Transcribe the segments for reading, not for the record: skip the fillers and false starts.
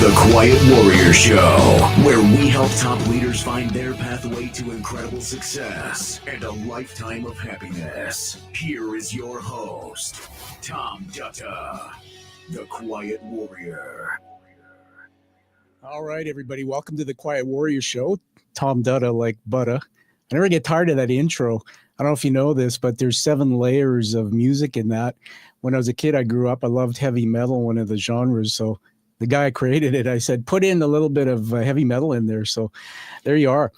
The Quiet Warrior Show, where we help top leaders find their pathway to incredible success and a lifetime of happiness. Here is your host, Tom Dutta, The Quiet Warrior. All right, everybody. Welcome to The Quiet Warrior Show. Tom Dutta, like butter. I never get tired of that intro. I don't know if you know this, but there's 7 layers of music in that. When I was a kid, I grew up, I loved heavy metal, one of the genres. So the guy created it. I said, put in a little bit of heavy metal in there. So there you are.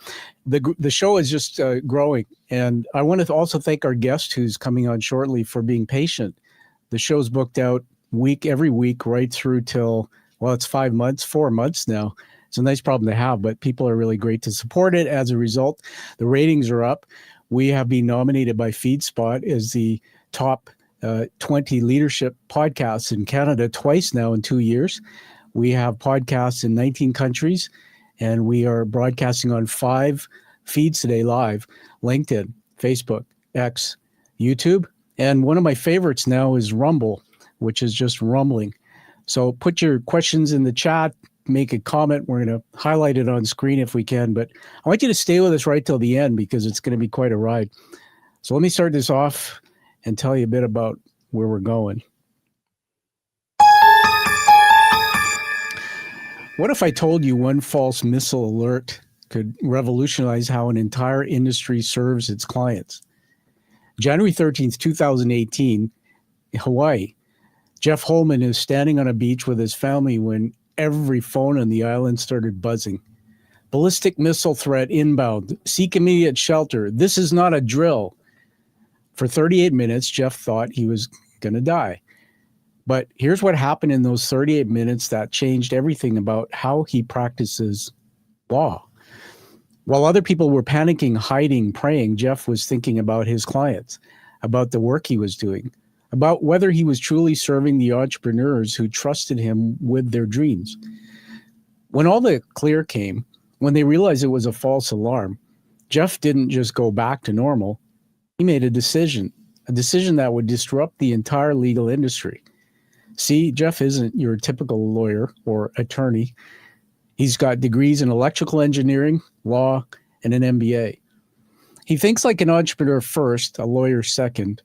The show is just growing. And I want to also thank our guest who's coming on shortly for being patient. The show's booked out every week, right through till, well, it's 4 months now. It's a nice problem to have, but people are really great to support it. As a result, the ratings are up. We have been nominated by FeedSpot as the top 20 leadership podcasts in Canada twice now in 2 years. We have podcasts in 19 countries, and we are broadcasting on 5 feeds today live: LinkedIn, Facebook, X, YouTube. And one of my favorites now is Rumble, which is just rumbling. So put your questions in the chat, make a comment. We're going to highlight it on screen if we can, but I want you to stay with us right till the end because it's going to be quite a ride. So let me start this off and tell you a bit about where we're going. What if I told you one false missile alert could revolutionize how an entire industry serves its clients? January 13th, 2018, Hawaii. Jeff Holman is standing on a beach with his family when every phone on the island started buzzing. Ballistic missile threat inbound. Seek immediate shelter. This is not a drill. For 38 minutes, Jeff thought he was going to die. But here's what happened in those 38 minutes that changed everything about how he practices law. While other people were panicking, hiding, praying, Jeff was thinking about his clients, about the work he was doing, about whether he was truly serving the entrepreneurs who trusted him with their dreams. When all the clear came, when they realized it was a false alarm, Jeff didn't just go back to normal. He made a decision that would disrupt the entire legal industry. See, Jeff isn't your typical lawyer or attorney. He's got degrees in electrical engineering, law, and an MBA. He thinks like an entrepreneur first, a lawyer second.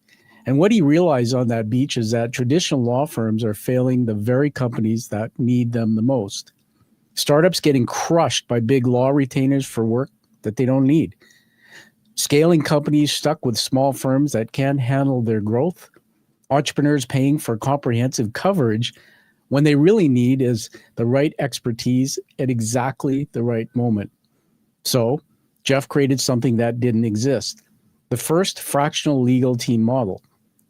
And what he realized on that beach is that traditional law firms are failing the very companies that need them the most. Startups getting crushed by big law retainers for work that they don't need. Scaling companies stuck with small firms that can't handle their growth. Entrepreneurs paying for comprehensive coverage when they really need is the right expertise at exactly the right moment. So Jeff created something that didn't exist. The first fractional legal team model.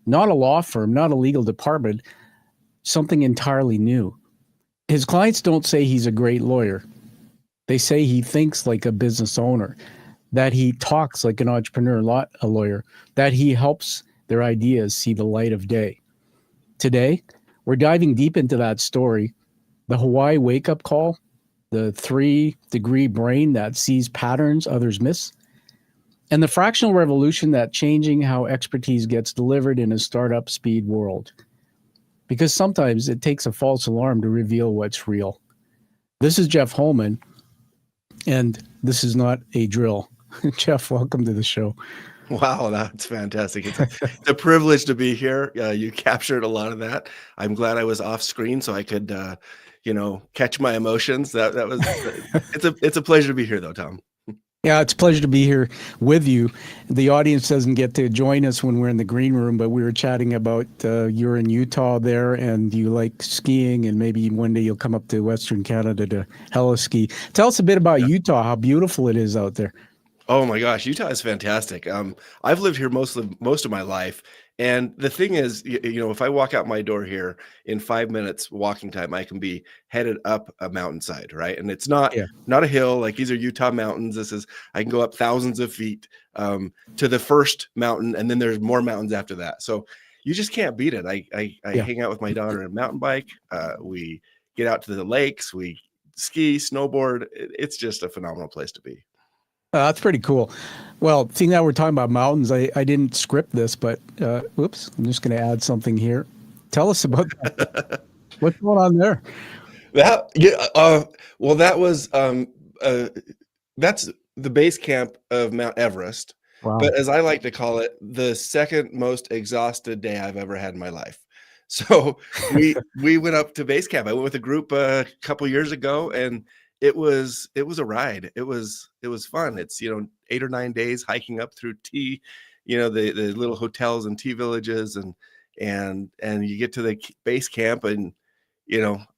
Not a law firm, not a legal department, something entirely new. His clients don't say he's a great lawyer. They say he thinks like a business owner, that he talks like an entrepreneur, not a lawyer, that he helps their ideas see the light of day. Today, we're diving deep into that story, the Hawaii wake-up call, the 3-degree brain that sees patterns others miss, and the fractional revolution that changing how expertise gets delivered in a startup speed world. Because sometimes it takes a false alarm to reveal what's real. This is Jeff Holman, and this is not a drill. Jeff, welcome to the show. Wow, that's fantastic. It's a privilege to be here. You captured a lot of that. I'm glad I was off screen so I could, catch my emotions. That was, it's a pleasure to be here though, Tom. Yeah, it's a pleasure to be here with you. The audience doesn't get to join us when we're in the green room, but we were chatting about you're in Utah there and you like skiing and maybe one day you'll come up to Western Canada to heli-ski. Tell us a bit about Utah, how beautiful it is out there. Oh my gosh, Utah is fantastic. I've lived here most of my life, and the thing is, if I walk out my door here in 5 minutes walking time, I can be headed up a mountainside, right? And it's not a hill. Like these are Utah mountains. I can go up thousands of feet to the first mountain, and then there's more mountains after that. So you just can't beat it. I hang out with my daughter on a mountain bike. We get out to the lakes. We ski, snowboard. It's just a phenomenal place to be. That's pretty cool. Well, seeing that we're talking about mountains, I didn't script this, but I'm just going to add something here. Tell us about that. What's going on there? That yeah, well, that was that's the base camp of Mount Everest, Wow. but as I like to call it, the second most exhausted day I've ever had in my life. So we went up to base camp. I went with a group a couple years ago, and it was a ride. It was fun. It's 8 or 9 days hiking up through tea, the little hotels and tea villages, and you get to the base camp, and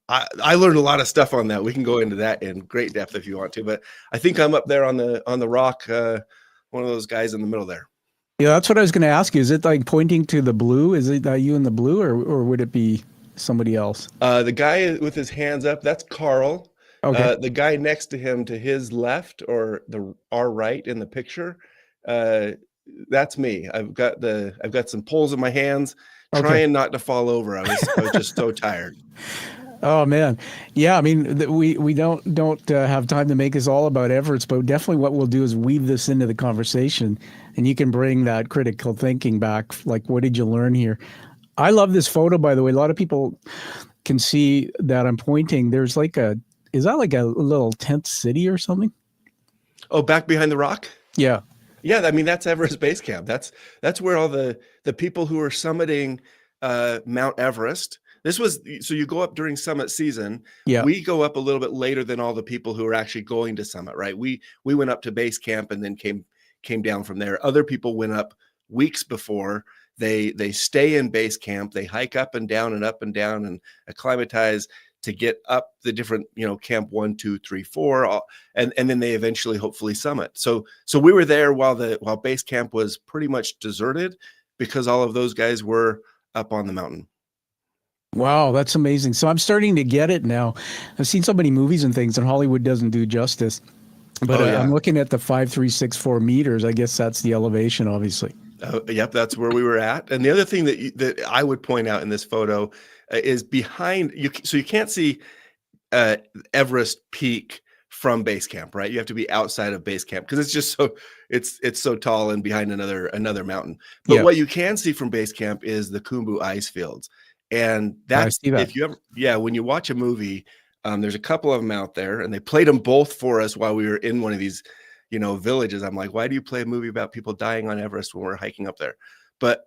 I learned a lot of stuff on that. We can go into that in great depth if you want to, but I think I'm up there on the rock, one of those guys in the middle there. Yeah, that's what I was going to ask you. Is it like pointing to the blue? Is it you in the blue, or would it be somebody else? The guy with his hands up, that's Carl. Okay. The guy next to him, to his left or our right in the picture, that's me. I've got some poles in my hands, Okay. trying not to fall over. I was just so tired. Oh man, yeah. I mean, we don't have time to make this all about Everest, but definitely what we'll do is weave this into the conversation, and you can bring that critical thinking back. Like, what did you learn here? I love this photo, by the way. A lot of people can see that I'm pointing. There's is that like a little tent city or something? Oh, back behind the rock? Yeah. Yeah, I mean, that's Everest Base Camp. That's where all the people who are summiting Mount Everest. So you go up during summit season. Yeah. We go up a little bit later than all the people who are actually going to summit, right? We went up to base camp and then came down from there. Other people went up weeks before. They stay in base camp. They hike up and down and acclimatize to get up the different, camp 1, 2, 3, 4, and then they eventually hopefully summit. So we were there while base camp was pretty much deserted, because all of those guys were up on the mountain. Wow, that's amazing. So I'm starting to get it now. I've seen so many movies and things, and Hollywood doesn't do justice. But Yeah. I'm looking at the 5,364 meters. I guess that's the elevation, obviously. Yep, that's where we were at. And the other thing that I would point out in this photo is behind you. So you can't see Everest Peak from base camp, right? You have to be outside of base camp because it's just it's so tall and behind another mountain. But Yeah. what you can see from base camp is the Khumbu ice fields, and that's see that. if you ever when you watch a movie, there's a couple of them out there, and they played them both for us while we were in one of these villages. I'm like, why do you play a movie about people dying on Everest when we're hiking up there? But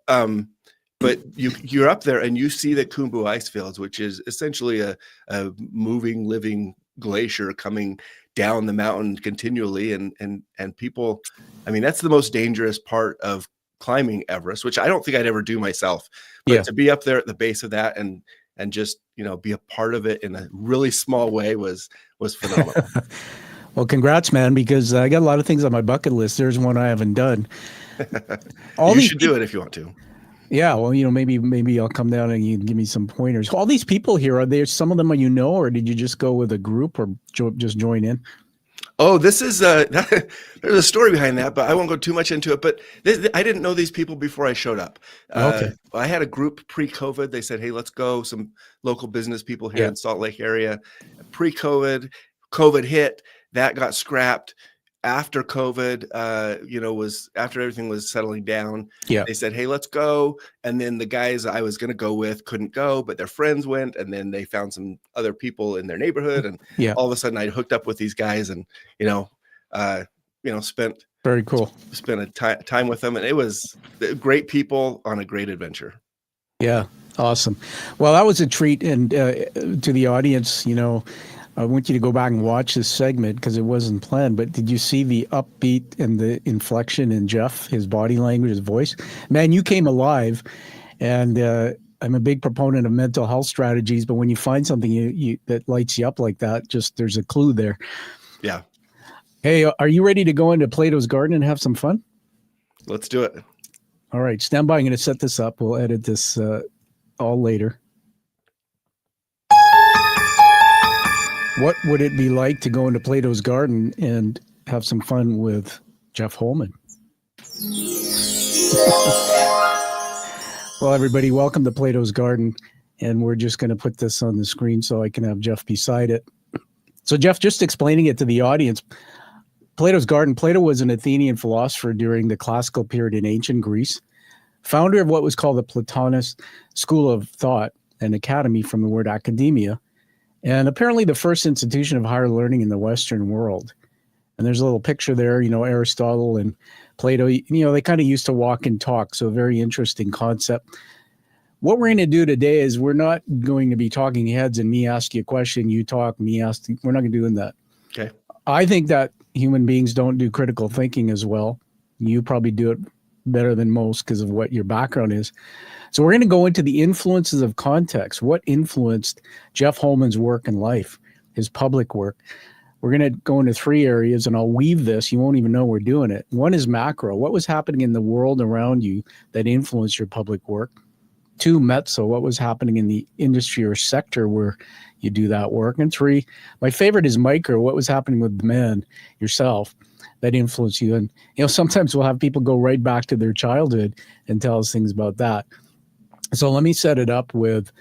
you're up there and you see the Khumbu ice fields, which is essentially a moving, living glacier coming down the mountain continually, and people, I mean, that's the most dangerous part of climbing Everest, which I don't think I'd ever do myself, but Yeah. to be up there at the base of that and just be a part of it in a really small way was phenomenal. Well, congrats, man, because I got a lot of things on my bucket list. There's one I haven't done. You should do it if you want to. Yeah, well, maybe I'll come down and you can give me some pointers. All these people here, are there some of them or did you just go with a group or just join in? Oh, this is there's a story behind that, but I won't go too much into it. But I didn't know these people before I showed up. Okay. I had a group pre-COVID. They said, "Hey, let's go." Some local business people here in Salt Lake area. Pre-COVID, COVID hit. That got scrapped. After COVID, was after everything was settling down. Yeah. They said, "Hey, let's go." And then the guys I was going to go with couldn't go, but their friends went, and then they found some other people in their neighborhood, and all of a sudden I hooked up with these guys, and spent Very cool. Spent a time with them, and it was great people on a great adventure. Yeah, awesome. Well, that was a treat, and to the audience, I want you to go back and watch this segment because it wasn't planned, but did you see the upbeat and the inflection in Jeff, his body language, his voice? Man, you came alive, and I'm a big proponent of mental health strategies, but when you find something that lights you up like that, there's a clue there. Yeah. Hey, are you ready to go into Plato's Garden and have some fun? Let's do it. All right, stand by. I'm going to set this up. We'll edit this all later. What would it be like to go into Plato's Garden and have some fun with Jeff Holman? Well, everybody, welcome to Plato's Garden. And we're just going to put this on the screen so I can have Jeff beside it. So, Jeff, just explaining it to the audience, Plato's Garden. Plato was an Athenian philosopher during the classical period in ancient Greece, founder of what was called the Platonist school of thought, an academy from the word academia. and apparently the first institution of higher learning in the Western world. And there's a little picture there, Aristotle and Plato, they kind of used to walk and talk. So a very interesting concept. What we're going to do today is we're not going to be talking heads and me ask you a question, you talk, me ask. We're not going to be doing that. Okay. I think that human beings don't do critical thinking as well. You probably do it better than most because of what your background is. So we're going to go into the influences of context. What influenced Jeff Holman's work in life, his public work? We're going to go into 3 areas, and I'll weave this. You won't even know we're doing it. One is macro. What was happening in the world around you that influenced your public work? 2, mezzo. What was happening in the industry or sector where you do that work? And 3, my favorite is micro. What was happening with the man, yourself, that influenced you? And, sometimes we'll have people go right back to their childhood and tell us things about that. So let me set it up with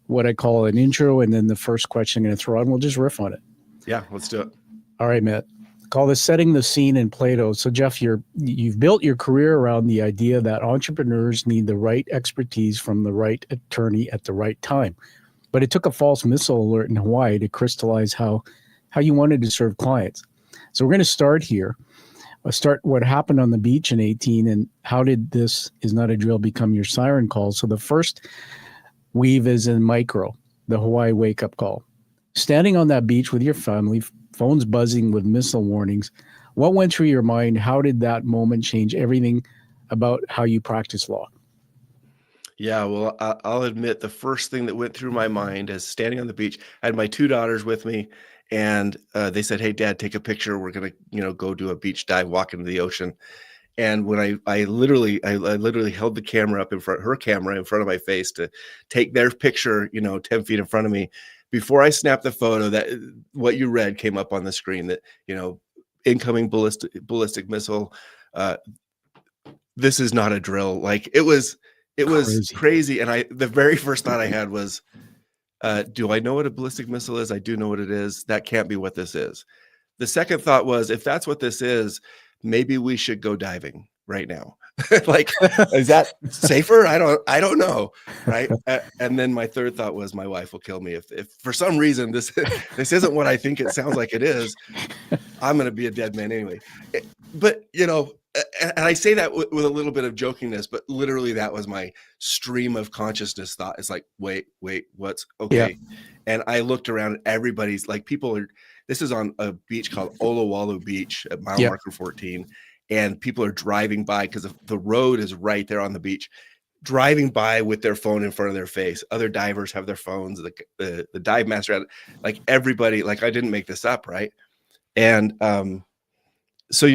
what I call an intro, and then the first question I'm going to throw out, and we'll just riff on it. Yeah, let's do it. All right, Matt. Call this setting the scene in Plato. So, Jeff, you've built your career around the idea that entrepreneurs need the right expertise from the right attorney at the right time. But it took a false missile alert in Hawaii to crystallize how you wanted to serve clients. So we're going to start here. I'll start what happened on the beach in 18 and how did this is not a drill become your siren call. So the first weave is in micro, the Hawaii wake-up call. Standing on that beach with your family, phones buzzing with missile warnings. What went through your mind? How did that moment change everything about how you practice law? Yeah, well, I'll admit the first thing that went through my mind is standing on the beach. I had my 2 daughters with me, and they said, "Hey, Dad, take a picture. We're gonna, go do a beach dive, walk into the ocean." And when I literally held the camera up her camera in front of my face to take their picture, 10 feet in front of me. Before I snapped the photo, that what you read came up on the screen that, incoming ballistic missile. This is not a drill. Like it was crazy. And the very first thought I had was, do I know what a ballistic missile is? I do know what it is. That can't be what this is. The second thought was, if that's what this is, maybe we should go diving right now. Like, is that safer? I don't know. Right. And then my third thought was my wife will kill me. If for some reason this isn't what I think it sounds like it is, I'm going to be a dead man anyway. But, and I say that with a little bit of jokingness, but literally that was my stream of consciousness thought. It's like, wait, what's okay. Yeah. And I looked around, everybody's like, this is on a beach called Olowalu Beach at mile marker 14. And people are driving by because the road is right there on the beach, driving by with their phone in front of their face. Other divers have their phones, the dive master had, like everybody, like I didn't make this up. Right. And, so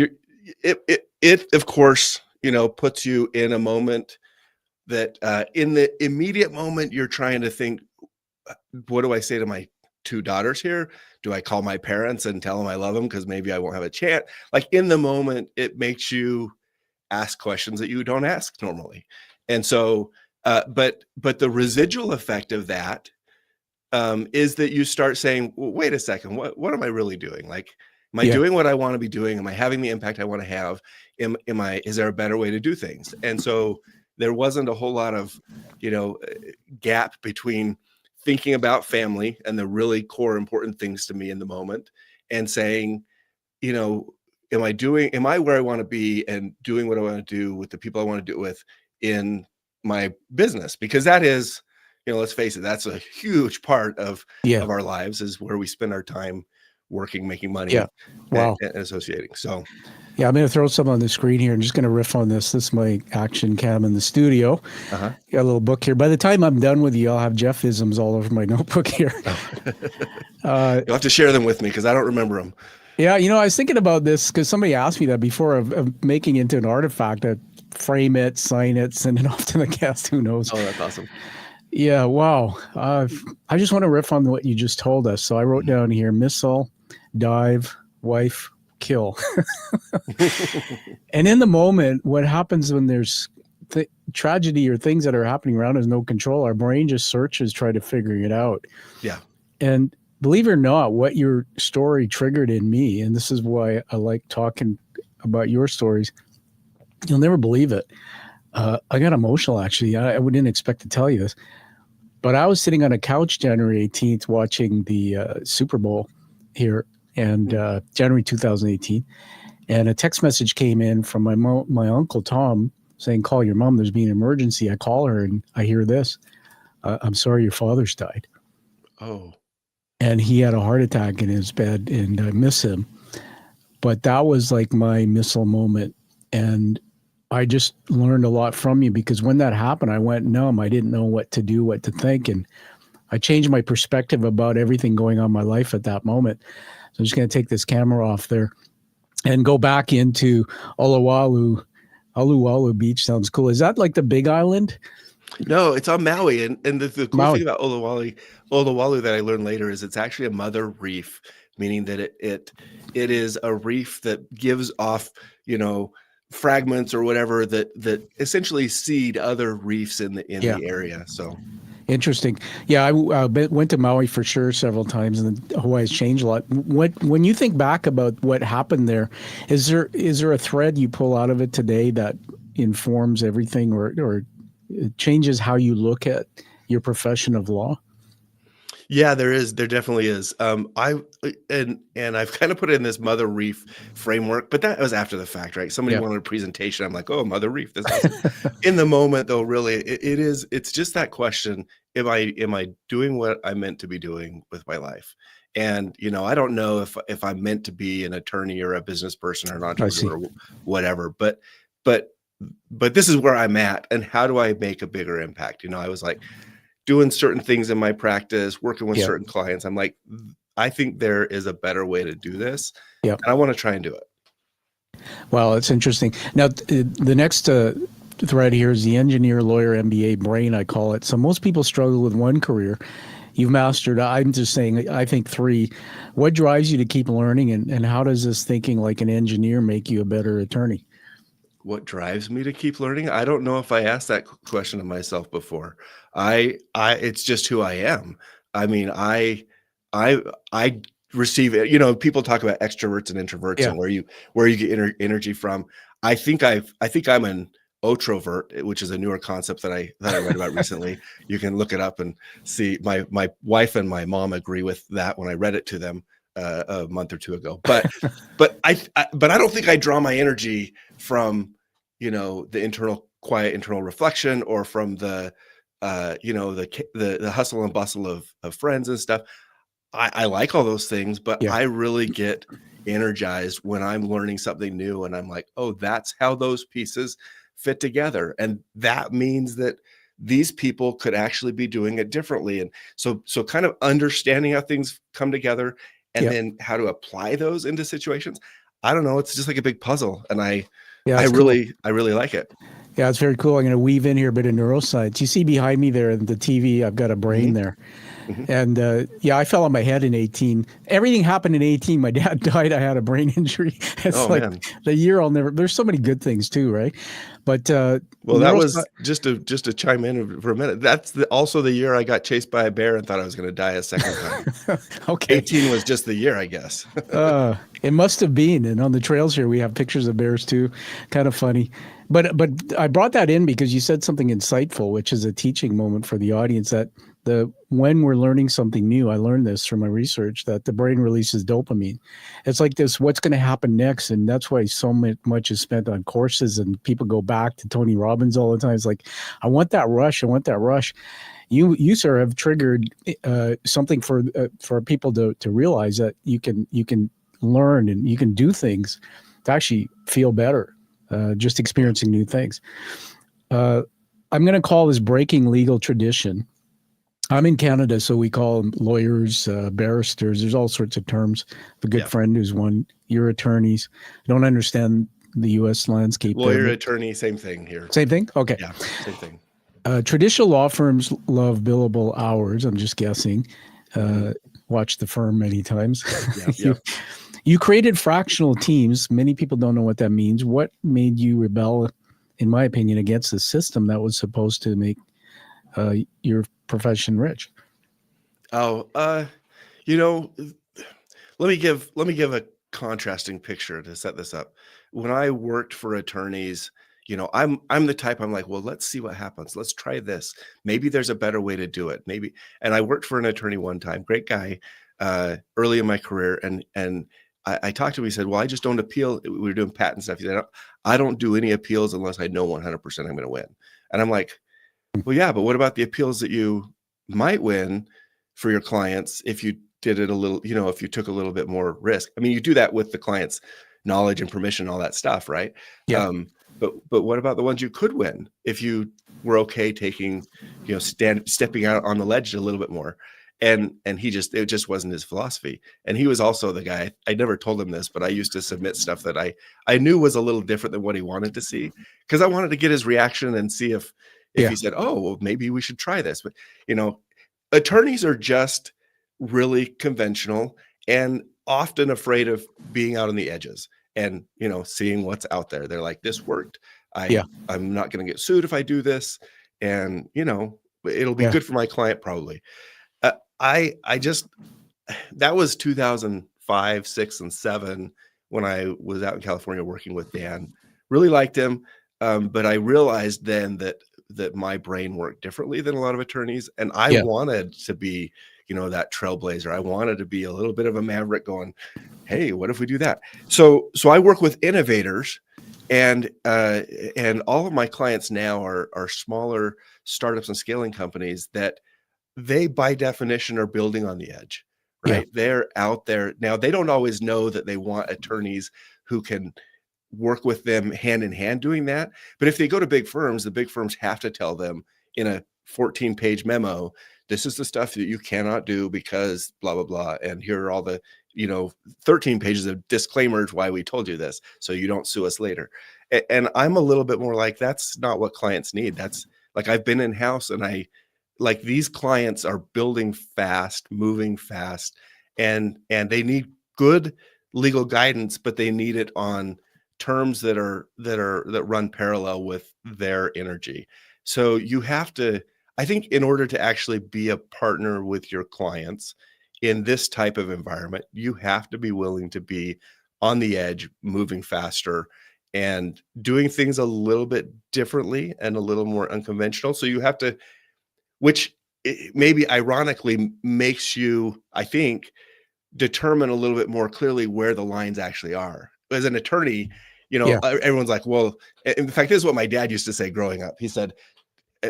it of course, puts you in a moment that, in the immediate moment, you're trying to think, what do I say to my 2 daughters here? Do I call my parents and tell them I love them? Because maybe I won't have a chance. Like in the moment, it makes you ask questions that you don't ask normally. And so, but the residual effect of that is that you start saying, well, wait a second, what am I really doing? Like, am I doing what I want to be doing? Am I having the impact I want to have? Is there a better way to do things? And so there wasn't a whole lot of, gap between thinking about family and the really core important things to me in the moment and saying, am I where I want to be and doing what I want to do with the people I want to do it with in my business? Because that is, let's face it, that's a huge part of our lives, is where we spend our time working, making money, and associating. So yeah, I'm going to throw some on the screen here. I'm just going to riff on this. This is my action cam in the studio. Got a little book here. By the time I'm done with you, I'll have Jeff-isms all over my notebook here. You'll have to share them with me because I don't remember them. Yeah, I was thinking about this because somebody asked me that before of making it into an artifact, frame it, sign it, send it off to the guest. Who knows? Oh, that's awesome. Yeah, wow. I just want to riff on what you just told us. So I wrote down here, missile, dive, wife, kill. And in the moment, what happens when there's tragedy or things that are happening around us, no control, our brain just searches, try to figure it out. Yeah. And believe it or not, what your story triggered in me, and this is why I like talking about your stories, you'll never believe it. I got emotional, actually. I didn't expect to tell you this. But I was sitting on a couch January 18th watching the Super Bowl here, and January 2018, and a text message came in from my uncle Tom saying, "Call your mom. There's been an emergency." I call her, and I hear this: "I'm sorry, your father's died." Oh. And he had a heart attack in his bed, and I miss him. But that was like my missile moment, and I just learned a lot from you, because when that happened, I went numb. I didn't know what to do, what to think, and I changed my perspective about everything going on in my life at that moment. So I'm just going to take this camera off there and go back into Uluwatu. Uluwatu Beach sounds cool. Is that like the Big Island? No, it's on Maui, and the cool Maui. thing about Uluwatu that I learned later is it's actually a mother reef, meaning that it is a reef that gives off, fragments or whatever that essentially seed other reefs in the area. So Interesting. Yeah, I went to Maui for sure several times, and Hawaii's changed a lot. When you think back about what happened there, is there a thread you pull out of it today that informs everything, or it changes how you look at your profession of law? yeah, there definitely is. And I've kind of put it in this mother reef framework, but that was after the fact, right? Somebody Yeah. wanted a presentation. I'm like, oh, mother reef. This is awesome. In the moment, though, really, it's just that question: Am I doing what I'm meant to be doing with my life? And I don't know if I'm meant to be an attorney or a business person or an I see. entrepreneur or whatever, but this is where I'm at, and how do I make a bigger impact? I was like, doing certain things in my practice, working with Yeah. certain clients. I'm like, I think there is a better way to do this. Yeah. And I want to try and do it. Well, it's interesting. Now, the next thread here is the engineer, lawyer, MBA brain, I call it. So most people struggle with one career. You've mastered, I'm just saying, I think 3. What drives you to keep learning, and how does this thinking like an engineer make you a better attorney? What drives me to keep learning? I don't know if I asked that question of myself before. It's just who I am. I mean, I receive it. People talk about extroverts and introverts Yeah. and where you get energy from. I think I'm an otrovert, which is a newer concept that I read about recently. You can look it up and see. My wife and my mom agree with that when I read it to them a month or two ago. But I don't think I draw my energy from the quiet internal reflection, or from the the hustle and bustle of friends and stuff. I like all those things, but Yeah. I really get energized when I'm learning something new, and I'm like, oh, that's how those pieces fit together, and that means that these people could actually be doing it differently. And so kind of understanding how things come together, and Yeah. then how to apply those into situations. I don't know, it's just like a big puzzle, and I It's cool. really like it. Yeah, it's very cool. I'm going to weave in here a bit of neuroscience. You see behind me there, the TV, I've got a brain there. And I fell on my head in 18. Everything happened in 18. My dad died. I had a brain injury. It's Man. the year I'll never. There's so many good things too, right? But Well, that was just to chime in for a minute. That's also the year I got chased by a bear and thought I was going to die a second time. Okay. 18 was just the year, I guess. It must have been. And on the trails here, we have pictures of bears too. Kind of funny. But I brought that in because you said something insightful, which is a teaching moment for the audience, that when we're learning something new, I learned this from my research, that the brain releases dopamine. It's like this, what's going to happen next? And that's why so much is spent on courses, and people go back to Tony Robbins all the time. It's like, I want that rush. I want that rush. You sir have triggered something for people to realize that you can learn and you can do things to actually feel better, just experiencing new things. I'm going to call this breaking legal tradition. I'm in Canada, so we call them lawyers, barristers. There's all sorts of terms. A good friend who's one. You're attorneys. I don't understand the U.S. landscape. Lawyer, attorney, same thing here. Same thing? Okay. Yeah, same thing. Traditional law firms love billable hours. I'm just guessing. Watched the firm many times. You created fractional teams. Many people don't know what that means. What made you rebel, in my opinion, against the system that was supposed to make your profession rich? Let me give a contrasting picture to set this up. When I worked for attorneys, I'm the type, I'm like, well, let's see what happens. Let's try this. Maybe there's a better way to do it. Maybe. And I worked for an attorney one time, great guy, early in my career. And I talked to him. He said, well, I just don't appeal. We were doing patent stuff. He said, I don't do any appeals unless I know 100% I'm going to win. And I'm like, well, yeah, but what about the appeals that you might win for your clients if you did it a little, if you took a little bit more risk? I mean, you do that with the client's knowledge and permission, all that stuff, right? Yeah. But what about the ones you could win if you were okay taking, stepping out on the ledge a little bit more? And it just wasn't his philosophy. And he was also the guy, I never told him this, but I used to submit stuff that I knew was a little different than what he wanted to see, because I wanted to get his reaction and see if he said, oh, well, maybe we should try this. But, attorneys are just really conventional and often afraid of being out on the edges and, seeing what's out there. They're like, this worked. I'm not going to get sued if I do this. And, it'll be good for my client probably. That was 2005, 6, and 7 when I was out in California working with Dan. Really liked him. But I realized then that my brain worked differently than a lot of attorneys. And I wanted to be, that trailblazer. I wanted to be a little bit of a maverick going, hey, what if we do that? So I work with innovators, and all of my clients now are smaller startups and scaling companies that they by definition are building on the edge, right? They're out there. Now, they don't always know that they want attorneys who can work with them hand in hand doing that. But if they go to big firms, the big firms have to tell them in a 14-page memo, this is the stuff that you cannot do because blah, blah, blah. And here are all the, 13 pages of disclaimers why we told you this, so you don't sue us later. And I'm a little bit more like, that's not what clients need. That's like, I've been in-house, and these clients are building fast, moving fast, and they need good legal guidance, but they need it on terms that run parallel with their energy. So you have to, I think, in order to actually be a partner with your clients in this type of environment, you have to be willing to be on the edge, moving faster, and doing things a little bit differently and a little more unconventional. So you have to, which maybe ironically makes you, I think, determine a little bit more clearly where the lines actually are. As an attorney, everyone's like, well, in fact, this is what my dad used to say growing up. He said,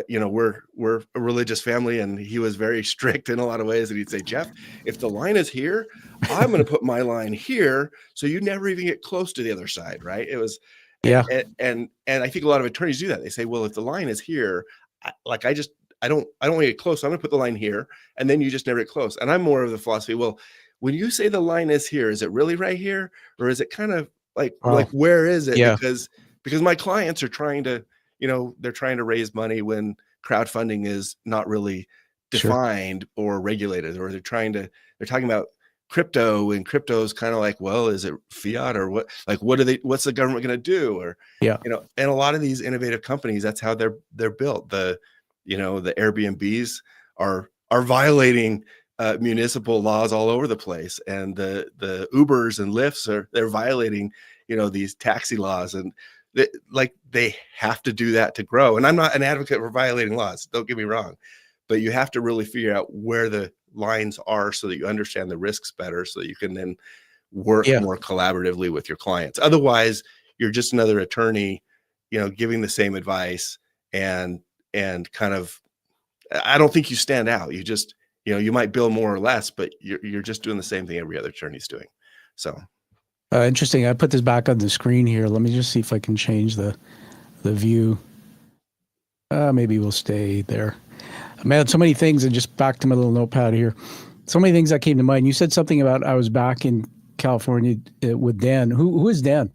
we're a religious family, and he was very strict in a lot of ways. And he'd say, Jeff, if the line is here, I'm going to put my line here, so you never even get close to the other side, right? It was, and I think a lot of attorneys do that. They say, well, if the line is here, I don't want to get close. So I'm going to put the line here, and then you just never get close. And I'm more of the philosophy, well, when you say the line is here, is it really right here, or is it kind of like where is it? Because my clients are trying to, they're trying to raise money when crowdfunding is not really defined or regulated, or they're talking about crypto, and crypto is kind of like, well, is it fiat or what? Like, what's the government going to do? Or, and a lot of these innovative companies, that's how they're built. The Airbnbs are violating municipal laws all over the place, and the Ubers and Lyfts they're violating, these taxi laws, and they have to do that to grow. And I'm not an advocate for violating laws, don't get me wrong, but you have to really figure out where the lines are so that you understand the risks better, so that you can then work more collaboratively with your clients. Otherwise, you're just another attorney, giving the same advice, and kind of, I don't think you stand out. You just, you might bill more or less, but you're just doing the same thing every other attorney's doing. So interesting. I put this back on the screen here. Let me just see if I can change the view. Maybe we'll stay there. Man, so many things, and just back to my little notepad here. So many things that came to mind. You said something about I was back in California with Dan. Who is Dan?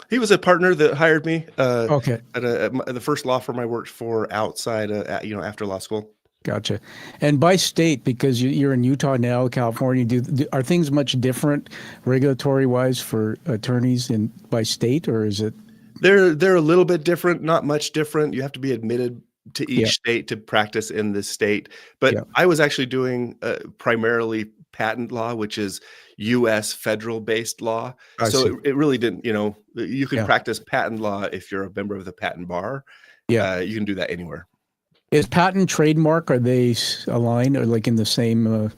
He was a partner that hired me. Okay. At the first law firm I worked for outside, after law school. Gotcha. And by state, because you're in Utah now, California, are things much different regulatory wise for attorneys by state, or is it? They're a little bit different, not much different. You have to be admitted to each state to practice in this state. But I was actually doing primarily patent law, which is U.S. federal-based law. I So see. it really didn't, you can Yeah. practice patent law if you're a member of the patent bar. Yeah. You can do that anywhere. Is patent trademark, are they aligned or like in the same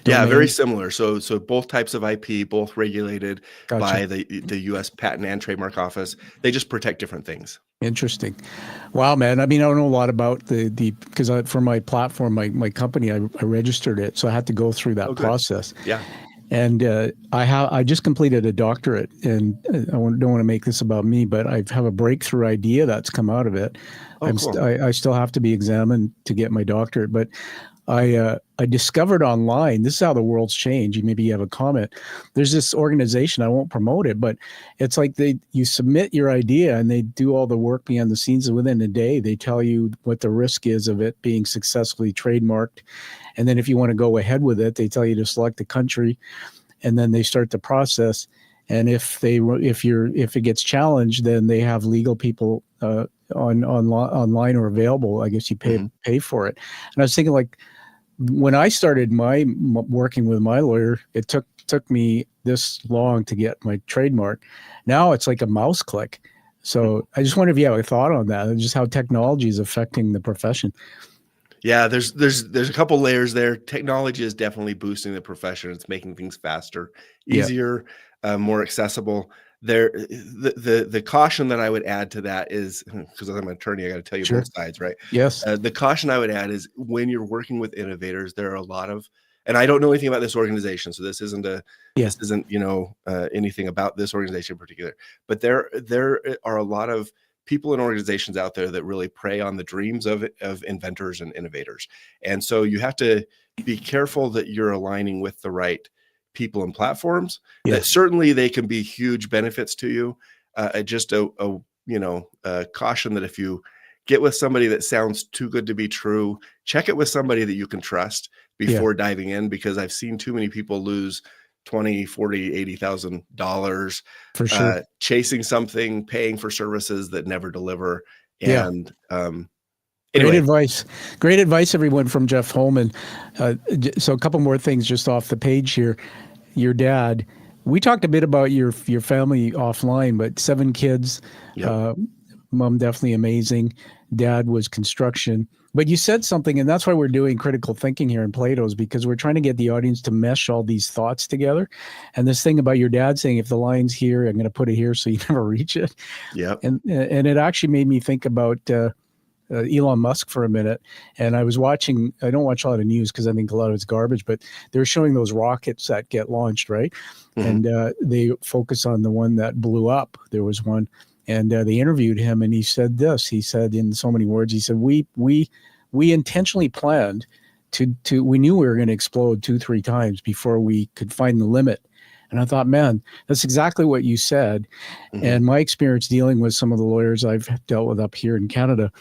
Yeah, very domain? similar. So both types of IP, both regulated by Gotcha. the U.S. Patent and Trademark Office. They just protect different things. Interesting. Wow, man. I mean, I don't know a lot about because for my platform, my company, I registered it. So I had to go through that Oh, good. process. Yeah. And I just completed a doctorate, and don't want to make this about me, but I have a breakthrough idea that's come out of it. Oh, cool. I still have to be examined to get my doctorate, but I discovered online, this is how the world's changed. Maybe you have a comment. There's this organization, I won't promote it, but it's like you submit your idea and they do all the work behind the scenes. Within a day, they tell you what the risk is of it being successfully trademarked. And then if you want to go ahead with it, they tell you to select a country, and then they start the process. And if it gets challenged, then they have legal people online or available. I guess you pay for it. And I was thinking, like, when I started working with my lawyer, it took me this long to get my trademark. Now it's like a mouse click. So I just wonder if you have a thought on that, just how technology is affecting the profession. Yeah, there's a couple layers there. Technology is definitely boosting the profession. It's making things faster, easier, more accessible. The caution that I would add to that is, because I'm an attorney, I got to tell you both sides, right? Yes. The caution I would add is when you're working with innovators, there are a lot of, and I don't know anything about this organization, so this isn't anything about this organization in particular, but there are a lot of people and organizations out there that really prey on the dreams of inventors and innovators. And so you have to be careful that you're aligning with the right people and platforms. That certainly they can be huge benefits to you. Just a caution that if you get with somebody that sounds too good to be true, check it with somebody that you can trust before diving in, because I've seen too many people lose $20,000, $40,000, $80,000 for sure, chasing something, paying for services that never deliver. And anyway. Great advice, everyone, from Jeff Holman. So a couple more things just off the page here. Your dad, we talked a bit about your family offline, but 7 kids, mom definitely amazing. Dad was construction. But you said something, and that's why we're doing critical thinking here in Plato's, because we're trying to get the audience to mesh all these thoughts together. And this thing about your dad saying, if the line's here, I'm going to put it here so you never reach it. Yeah. And it actually made me think about Elon Musk for a minute. And I was watching, I don't watch a lot of news because I think a lot of it's garbage, but they're showing those rockets that get launched, right? Mm-hmm. And they focus on the one that blew up. There was one. And they interviewed him, and he said this. He said in so many words, he said, we intentionally planned to we knew we were going to explode 2-3 times before we could find the limit. And I thought, man, that's exactly what you said. Mm-hmm. And my experience dealing with some of the lawyers I've dealt with up here in Canada,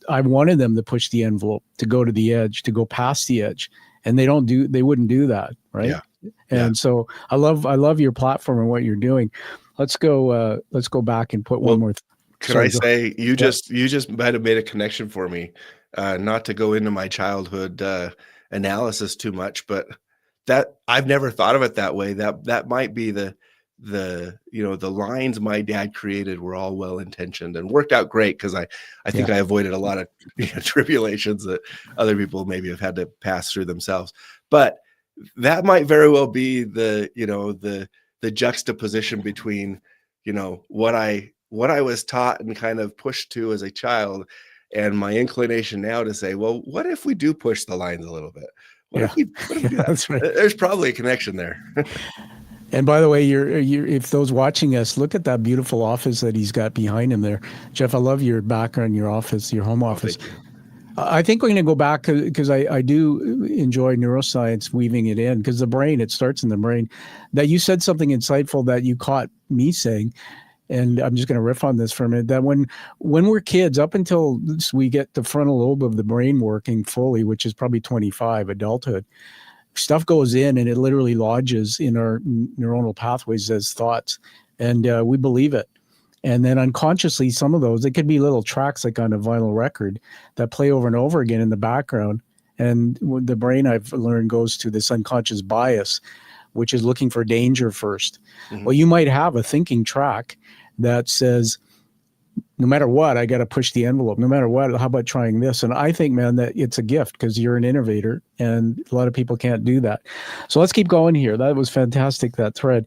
I wanted them to push the envelope, to go to the edge, to go past the edge. And they wouldn't do that, right? Yeah. And so I love your platform and what you're doing. Let's go back and put one more. Can I say you just might have made a connection for me, not to go into my childhood analysis too much, but that I've never thought of it that way. That might be the lines my dad created were all well intentioned and worked out great, because I think I avoided a lot of tribulations that other people maybe have had to pass through themselves. But that might very well be the juxtaposition between what I was taught and kind of pushed to as a child, and my inclination now to say, well, what if we do push the lines a little bit? What if we do that? That's right. There's probably a connection there. And by the way, if those watching us, look at that beautiful office that he's got behind him there. Jeff, I love your background, your office, your home office. I think we're going to go back because I do enjoy neuroscience, weaving it in, because the brain, it starts in the brain. That you said something insightful that you caught me saying, and I'm just going to riff on this for a minute, that when we're kids, up until we get the frontal lobe of the brain working fully, which is probably 25, adulthood, stuff goes in and it literally lodges in our neuronal pathways as thoughts, and we believe it. And then unconsciously, some of those, it could be little tracks like on a vinyl record that play over and over again in the background. And the brain, I've learned, goes to this unconscious bias, which is looking for danger first. Mhm. Well, you might have a thinking track that says, no matter what, I got to push the envelope. No matter what, how about trying this? And I think, man, that it's a gift because you're an innovator and a lot of people can't do that. So let's keep going here. That was fantastic, that thread.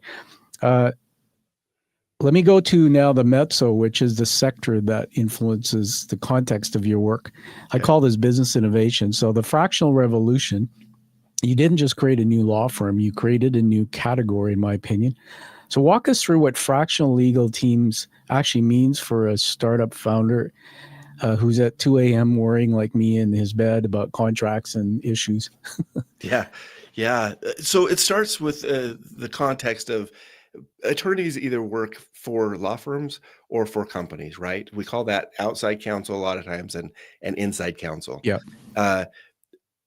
Let me go to now the mezzo, which is the sector that influences the context of your work. I call this business innovation. So the fractional revolution, you didn't just create a new law firm, you created a new category, in my opinion. So walk us through what fractional legal teams actually means for a startup founder who's at 2 a.m. worrying like me in his bed about contracts and issues. Yeah. So it starts with the context of attorneys either work for law firms or for companies, right? We call that outside counsel a lot of times and inside counsel. Yeah.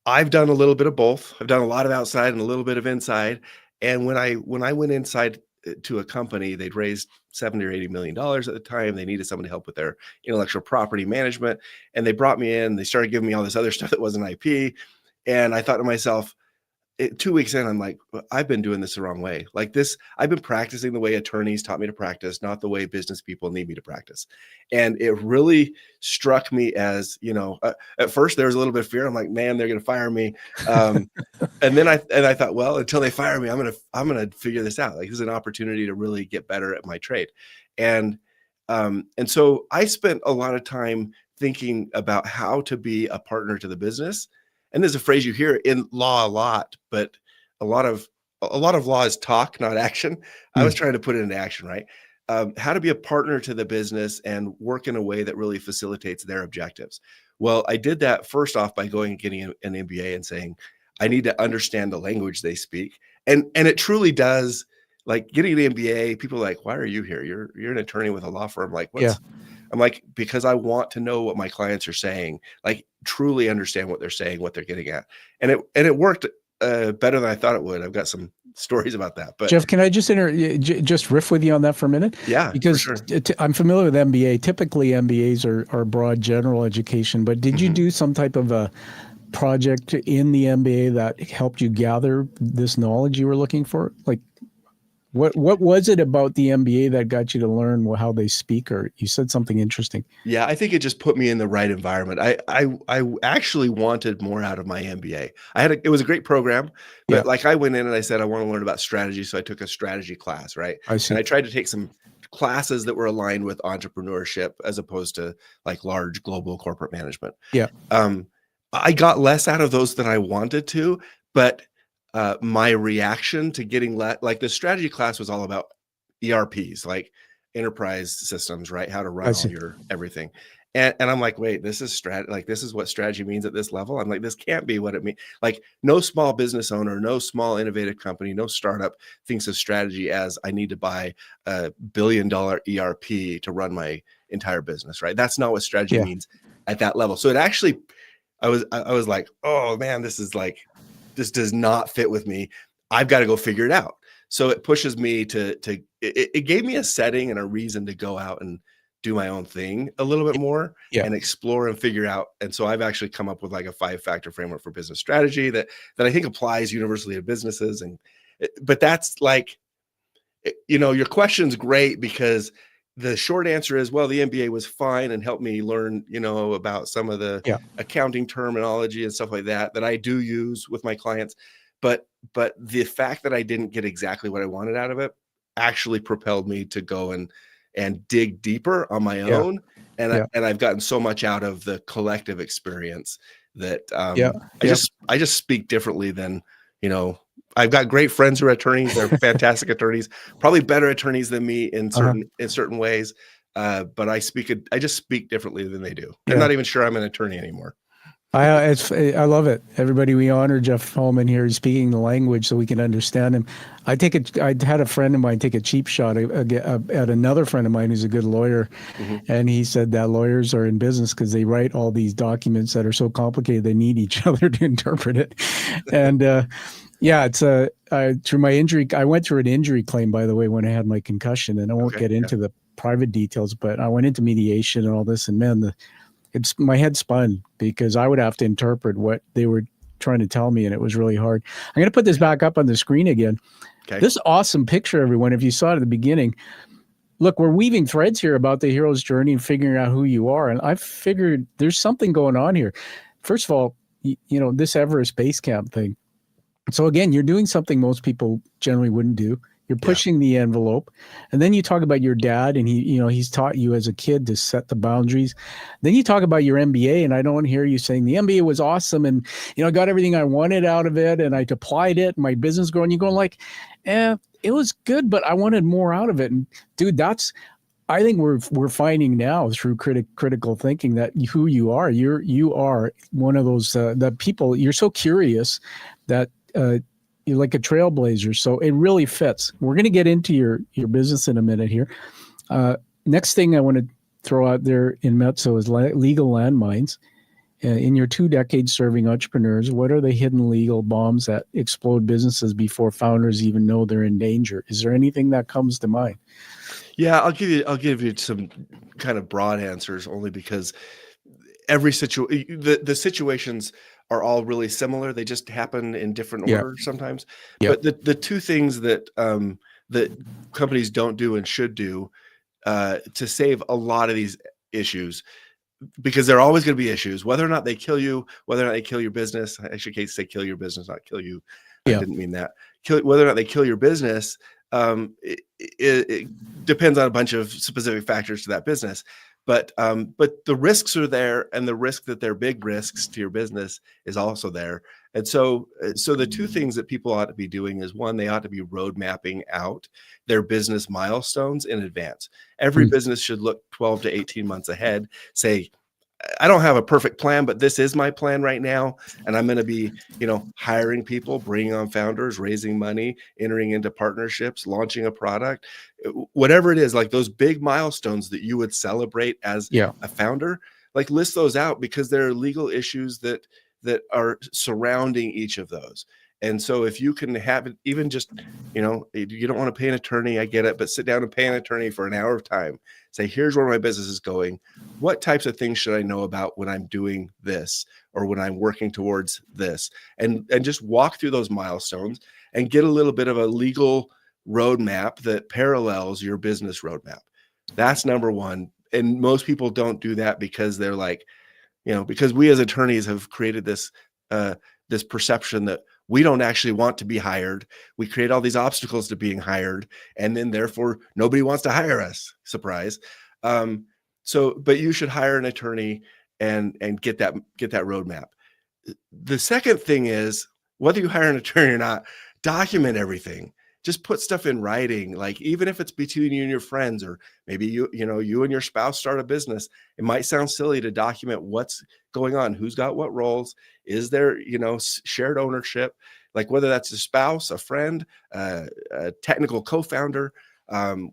I've done a little bit of both. I've done a lot of outside and a little bit of inside. And when I went inside to a company, they'd raised $70 or $80 million at the time. They needed someone to help with their intellectual property management. And they brought me in, they started giving me all this other stuff that wasn't IP. And I thought to myself, 2 weeks in, I'm like, I've been doing this the wrong way. Like this, I've been practicing the way attorneys taught me to practice, not the way business people need me to practice. And it really struck me as, at first there was a little bit of fear. I'm like, man, they're going to fire me. And then I thought, well, until they fire me, I'm going to figure this out. Like this is an opportunity to really get better at my trade. And so I spent a lot of time thinking about how to be a partner to the business. And there's a phrase you hear in law a lot, but a lot of law is talk, not action. I was trying to put it into action, right? How to be a partner to the business and work in a way that really facilitates their objectives. Well, I did that first off by going and getting an MBA and saying, I need to understand the language they speak. And it truly does. Like getting an MBA, people are like, why are you here? You're an attorney with a law firm. Like, I'm like, because I want to know what my clients are saying, like truly understand what they're saying, what they're getting at. And it worked better than I thought it would. I've got some stories about that. But Jeff, can I just just riff with you on that for a minute? Yeah, because for sure. I'm familiar with MBA. Typically MBAs are broad general education, but did you do some type of a project in the MBA that helped you gather this knowledge you were looking for? Like, what was it about the MBA that got you to learn how they speak? Or you said something interesting. Yeah, I think it just put me in the right environment. I actually wanted more out of my MBA. It was a great program, but like I went in and I said, I want to learn about strategy. So I took a strategy class, right? I see. And I tried to take some classes that were aligned with entrepreneurship as opposed to like large global corporate management. Yeah. I got less out of those than I wanted to, but my reaction to getting like the strategy class was all about ERPs, like enterprise systems, right? How to run all your everything. And I'm like, wait, this is this is what strategy means at this level. I'm like, this can't be what it means. Like no small business owner, no small innovative company, no startup thinks of strategy as I need to buy $1 billion ERP to run my entire business, right? That's not what strategy means at that level. So it actually, I was like, oh man, this does not fit with me. I've got to go figure it out. So it pushes me it gave me a setting and a reason to go out and do my own thing a little bit more and explore and figure out. And so I've actually come up with like a 5-factor framework for business strategy that I think applies universally to businesses. But that's like, your question's great because the short answer is, well, the MBA was fine and helped me learn, about some of the accounting terminology and stuff like that I do use with my clients. But the fact that I didn't get exactly what I wanted out of it actually propelled me to go and dig deeper on my own. And I've gotten so much out of the collective experience that I just speak differently than, I've got great friends who are attorneys. They're fantastic attorneys, probably better attorneys than me in certain ways. But I just speak differently than they do. I'm not even sure I'm an attorney anymore. I love it. Everybody, we honor Jeff Holman here. He's speaking the language so we can understand him. I had a friend of mine take a cheap shot at another friend of mine who's a good lawyer. And he said that lawyers are in business because they write all these documents that are so complicated, they need each other to interpret it. And it's through my injury. I went through an injury claim, by the way, when I had my concussion, and I won't get into the private details, but I went into mediation and all this, and man, my head spun because I would have to interpret what they were trying to tell me, and it was really hard. I'm going to put this back up on the screen again. Okay. This awesome picture, everyone, if you saw it at the beginning, look, we're weaving threads here about the hero's journey and figuring out who you are. And I figured there's something going on here. First of all, this Everest Base Camp thing. So again, you're doing something most people generally wouldn't do. You're pushing the envelope. And then you talk about your dad, and he's taught you as a kid to set the boundaries. Then you talk about your MBA, and I don't hear you saying the MBA was awesome and, I got everything I wanted out of it and I applied it and my business growing. You're going like, it was good, but I wanted more out of it. And dude, I think we're finding now through critical thinking that who you are, you are one of those that people, you're so curious that you're like a trailblazer. So it really fits. We're going to get into your business in a minute here. Next thing I want to throw out there in Mezzo is legal landmines. In your 2 decades serving entrepreneurs, what are the hidden legal bombs that explode businesses before founders even know they're in danger? Is there anything that comes to mind? Yeah, I'll give you some kind of broad answers, only because every the situations are all really similar. They just happen in different order sometimes. Yeah. But the two things that that companies don't do and should do to save a lot of these issues, because there are always going to be issues, whether or not they kill you, whether or not they kill your business. I should say kill your business, not kill you. I didn't mean that. Whether or not they kill your business, it depends on a bunch of specific factors to that business. But the risks are there, and the risk that they're big risks to your business is also there. And so the two things that people ought to be doing is, one, they ought to be road mapping out their business milestones in advance. Every business should look 12 to 18 months ahead, say, I don't have a perfect plan, but this is my plan right now. And I'm going to be, hiring people, bringing on founders, raising money, entering into partnerships, launching a product, whatever it is, like those big milestones that you would celebrate as a founder, like list those out, because there are legal issues that are surrounding each of those. And so if you can have it, even just, you don't want to pay an attorney, I get it, but sit down and pay an attorney for an hour of time. Say, here's where my business is going. What types of things should I know about when I'm doing this or when I'm working towards this? And just walk through those milestones and get a little bit of a legal roadmap that parallels your business roadmap. That's number one. And most people don't do that because they're like, because we as attorneys have created this perception that we don't actually want to be hired. We create all these obstacles to being hired, and then therefore nobody wants to hire us. Surprise. But you should hire an attorney and get that roadmap. The second thing is, whether you hire an attorney or not, document everything. Just put stuff in writing, like even if it's between you and your friends, or maybe you and your spouse start a business. It might sound silly to document what's going on, who's got what roles, is there, shared ownership, like whether that's a spouse, a friend, a technical co-founder,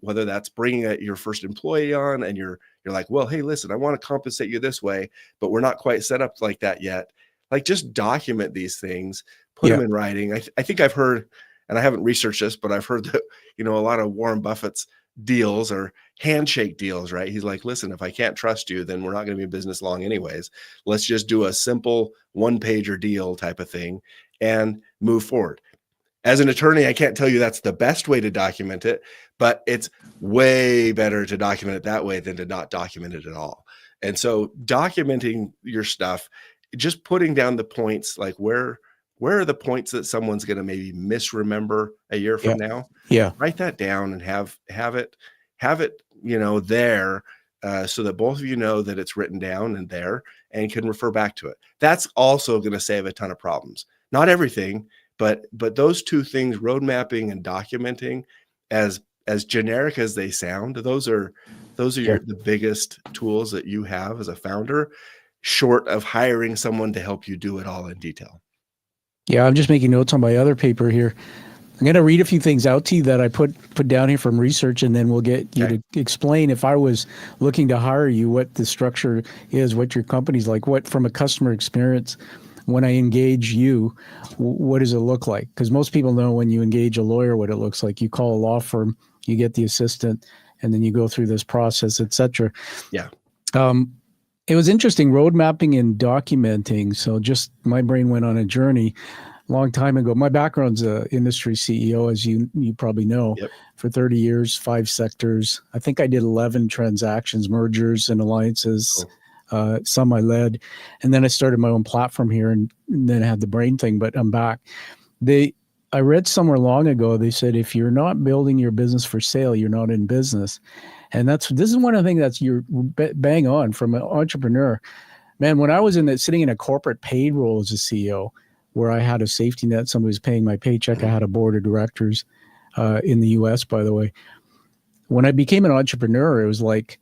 whether that's bringing your first employee on and you're like, well, hey, listen, I want to compensate you this way, but we're not quite set up like that yet. Like, just document these things, put them in writing. I think I've heard, and I haven't researched this, but I've heard that, a lot of Warren Buffett's deals are handshake deals, right? He's like, listen, if I can't trust you, then we're not going to be in business long anyways. Let's just do a simple 1-pager deal type of thing and move forward. As an attorney, I can't tell you that's the best way to document it, but it's way better to document it that way than to not document it at all. And so documenting your stuff, just putting down the points, like where are the points that someone's going to maybe misremember a year from now? Yeah. Write that down and have it, there, so that both of you know that it's written down and there and can refer back to it. That's also going to save a ton of problems. Not everything, but those two things, road mapping and documenting, as generic as they sound, those are the biggest tools that you have as a founder, short of hiring someone to help you do it all in detail. Yeah, I'm just making notes on my other paper here. I'm going to read a few things out to you that I put down here from research, and then we'll get you to explain, if I was looking to hire you, what the structure is, what your company's like, what from a customer experience, when I engage you, what does it look like? Because most people know when you engage a lawyer what it looks like. You call a law firm, you get the assistant, and then you go through this process, et cetera. Yeah. It was interesting, road mapping and documenting. So just my brain went on a journey a long time ago. My background's a industry CEO, as you probably know, Yep. for 30 years, 5 sectors. I think I did 11 transactions, mergers and alliances. Cool. Some I led, and then I started my own platform here, and then I had the brain thing. But I'm back. I read somewhere long ago, they said if you're not building your business for sale, you're not in business. And this is one of the things that's you're bang on from an entrepreneur. Man, when I was sitting in a corporate paid role as a CEO, where I had a safety net, somebody was paying my paycheck, I had a board of directors in the US, by the way. When I became an entrepreneur, it was like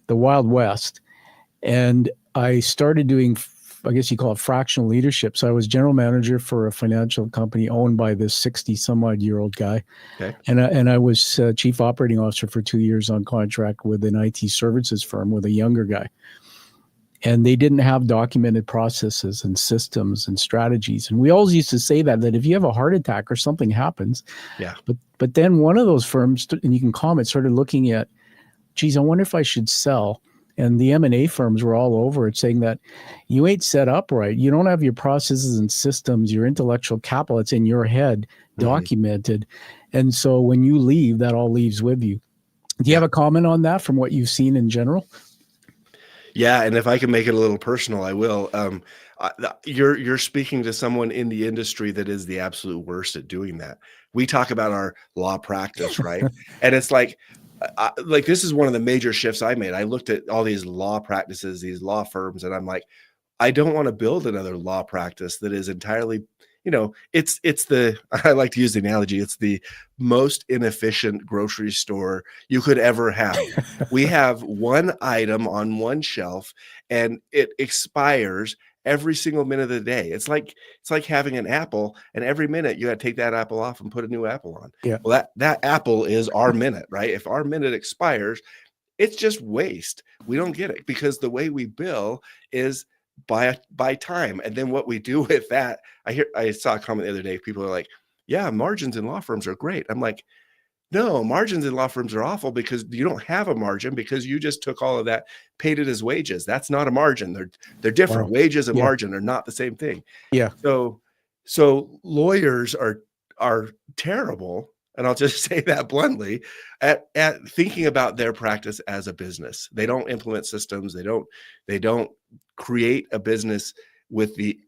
the Wild West. And I started doing, I guess you call it fractional leadership. So I was general manager for a financial company owned by this 60 some odd year old guy. Okay. And I was chief operating officer for 2 years on contract with an IT services firm with a younger guy. And they didn't have documented processes and systems and strategies. And we always used to say that if you have a heart attack or something happens, Yeah. But then one of those firms, and you can comment, started looking at, geez, I wonder if I should sell. And the M&A firms were all over it, saying that you ain't set up right. You don't have your processes and systems, your intellectual capital. It's in your head, documented. And so when you leave, that all leaves with you. Do you have a comment on that from what you've seen in general? Yeah, and if I can make it a little personal, I will. You're speaking to someone in the industry that is the absolute worst at doing that. We talk about our law practice, right? And it's like this is one of the major shifts I made. I looked at all these law practices, these law firms, and I'm like, I don't want to build another law practice that is entirely, it's the, I like to use the analogy, it's the most inefficient grocery store you could ever have. We have one item on one shelf and it expires every single minute of the day. It's like having an apple, and every minute you got to take that apple off and put a new apple on. Yeah. Well, that apple is our minute, right? If our minute expires, it's just waste. We don't get it because the way we bill is by time. And then what we do with that, I saw a comment the other day. People are like, yeah, margins in law firms are great. I'm like, no, margins in law firms are awful because you don't have a margin because you just took all of that, paid it as wages. That's not a margin. They're different. Wow. Wages and Yeah. margin are not the same thing. Yeah. So lawyers are terrible, and I'll just say that bluntly, at thinking about their practice as a business. They don't implement systems. They don't create a business with the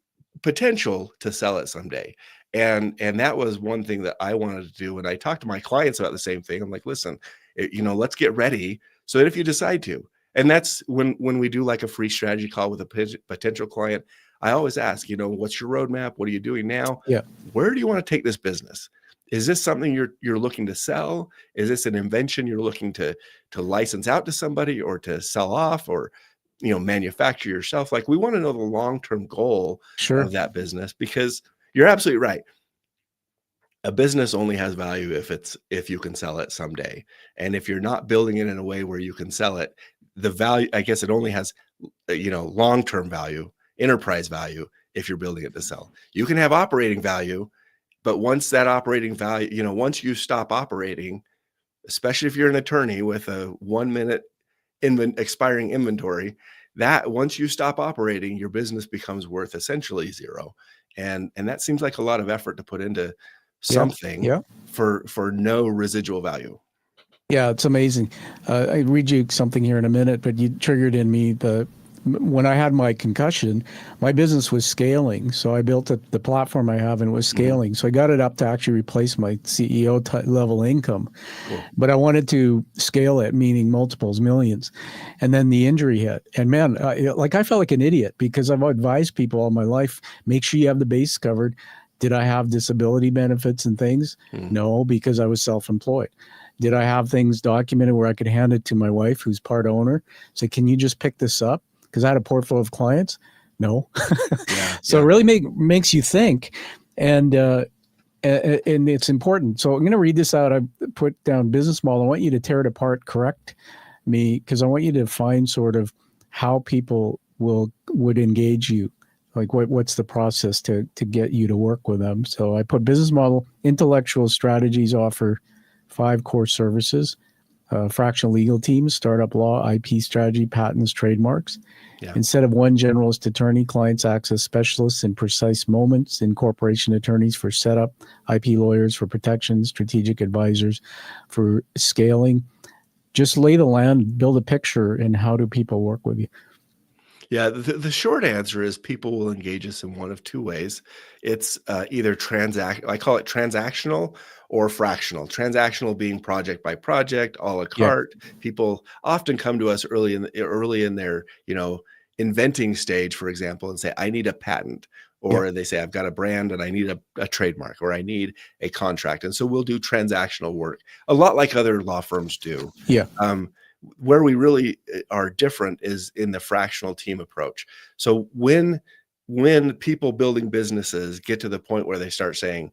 potential to sell it someday. And that was one thing that I wanted to do. And I talked to my clients about the same thing. I'm like, listen, let's get ready so that if you decide to, and that's when we do like a free strategy call with a potential client, I always ask, what's your roadmap? What are you doing now? Yeah. Where do you want to take this business? Is this something you're looking to sell? Is this an invention you're looking to license out to somebody or to sell off or manufacture yourself? Like, we want to know the long-term goal of that business, because you're absolutely right. A business only has value if you can sell it someday. And if you're not building it in a way where you can sell it, the value, I guess it only has, long-term value, enterprise value, if you're building it to sell. You can have operating value, but once that operating value, once you stop operating, especially if you're an attorney with a 1 minute expiring inventory, that once you stop operating, your business becomes worth essentially zero. And that seems like a lot of effort to put into something for no residual value. Yeah, it's amazing. I read you something here in a minute, but you triggered in me when I had my concussion, my business was scaling. So I built the platform I have, and it was scaling. So I got it up to actually replace my CEO level income. Cool. But I wanted to scale it, meaning multiples, millions. And then the injury hit. And man, I felt like an idiot because I've advised people all my life, make sure you have the base covered. Did I have disability benefits and things? No, because I was self-employed. Did I have things documented where I could hand it to my wife, who's part owner? Say, can you just pick this up? Because I had a portfolio of clients. No. So it really makes you think. And it's important. So I'm going to read this out. I put down business model. I want you to tear it apart, correct me, because I want you to find sort of how people would engage you. Like what's the process to get you to work with them? So I put business model, intellectual strategies offer 5 core services. Fractional Legal Team, startup law, IP strategy, patents, trademarks. Yeah. Instead of one generalist attorney, clients access specialists in precise moments, incorporation attorneys for setup, IP lawyers for protection, strategic advisors for scaling. Just lay the land, build a picture, and how do people work with you? Yeah, the short answer is people will engage us in one of two ways. It's either I call it transactional or fractional. Transactional being project by project, a la Yeah. carte. People often come to us early in their, inventing stage, for example, and say, I need a patent. Or they say, I've got a brand and I need a trademark, or I need a contract. And so we'll do transactional work, a lot like other law firms do. Yeah. Where we really are different is in the fractional team approach. So when people building businesses get to the point where they start saying,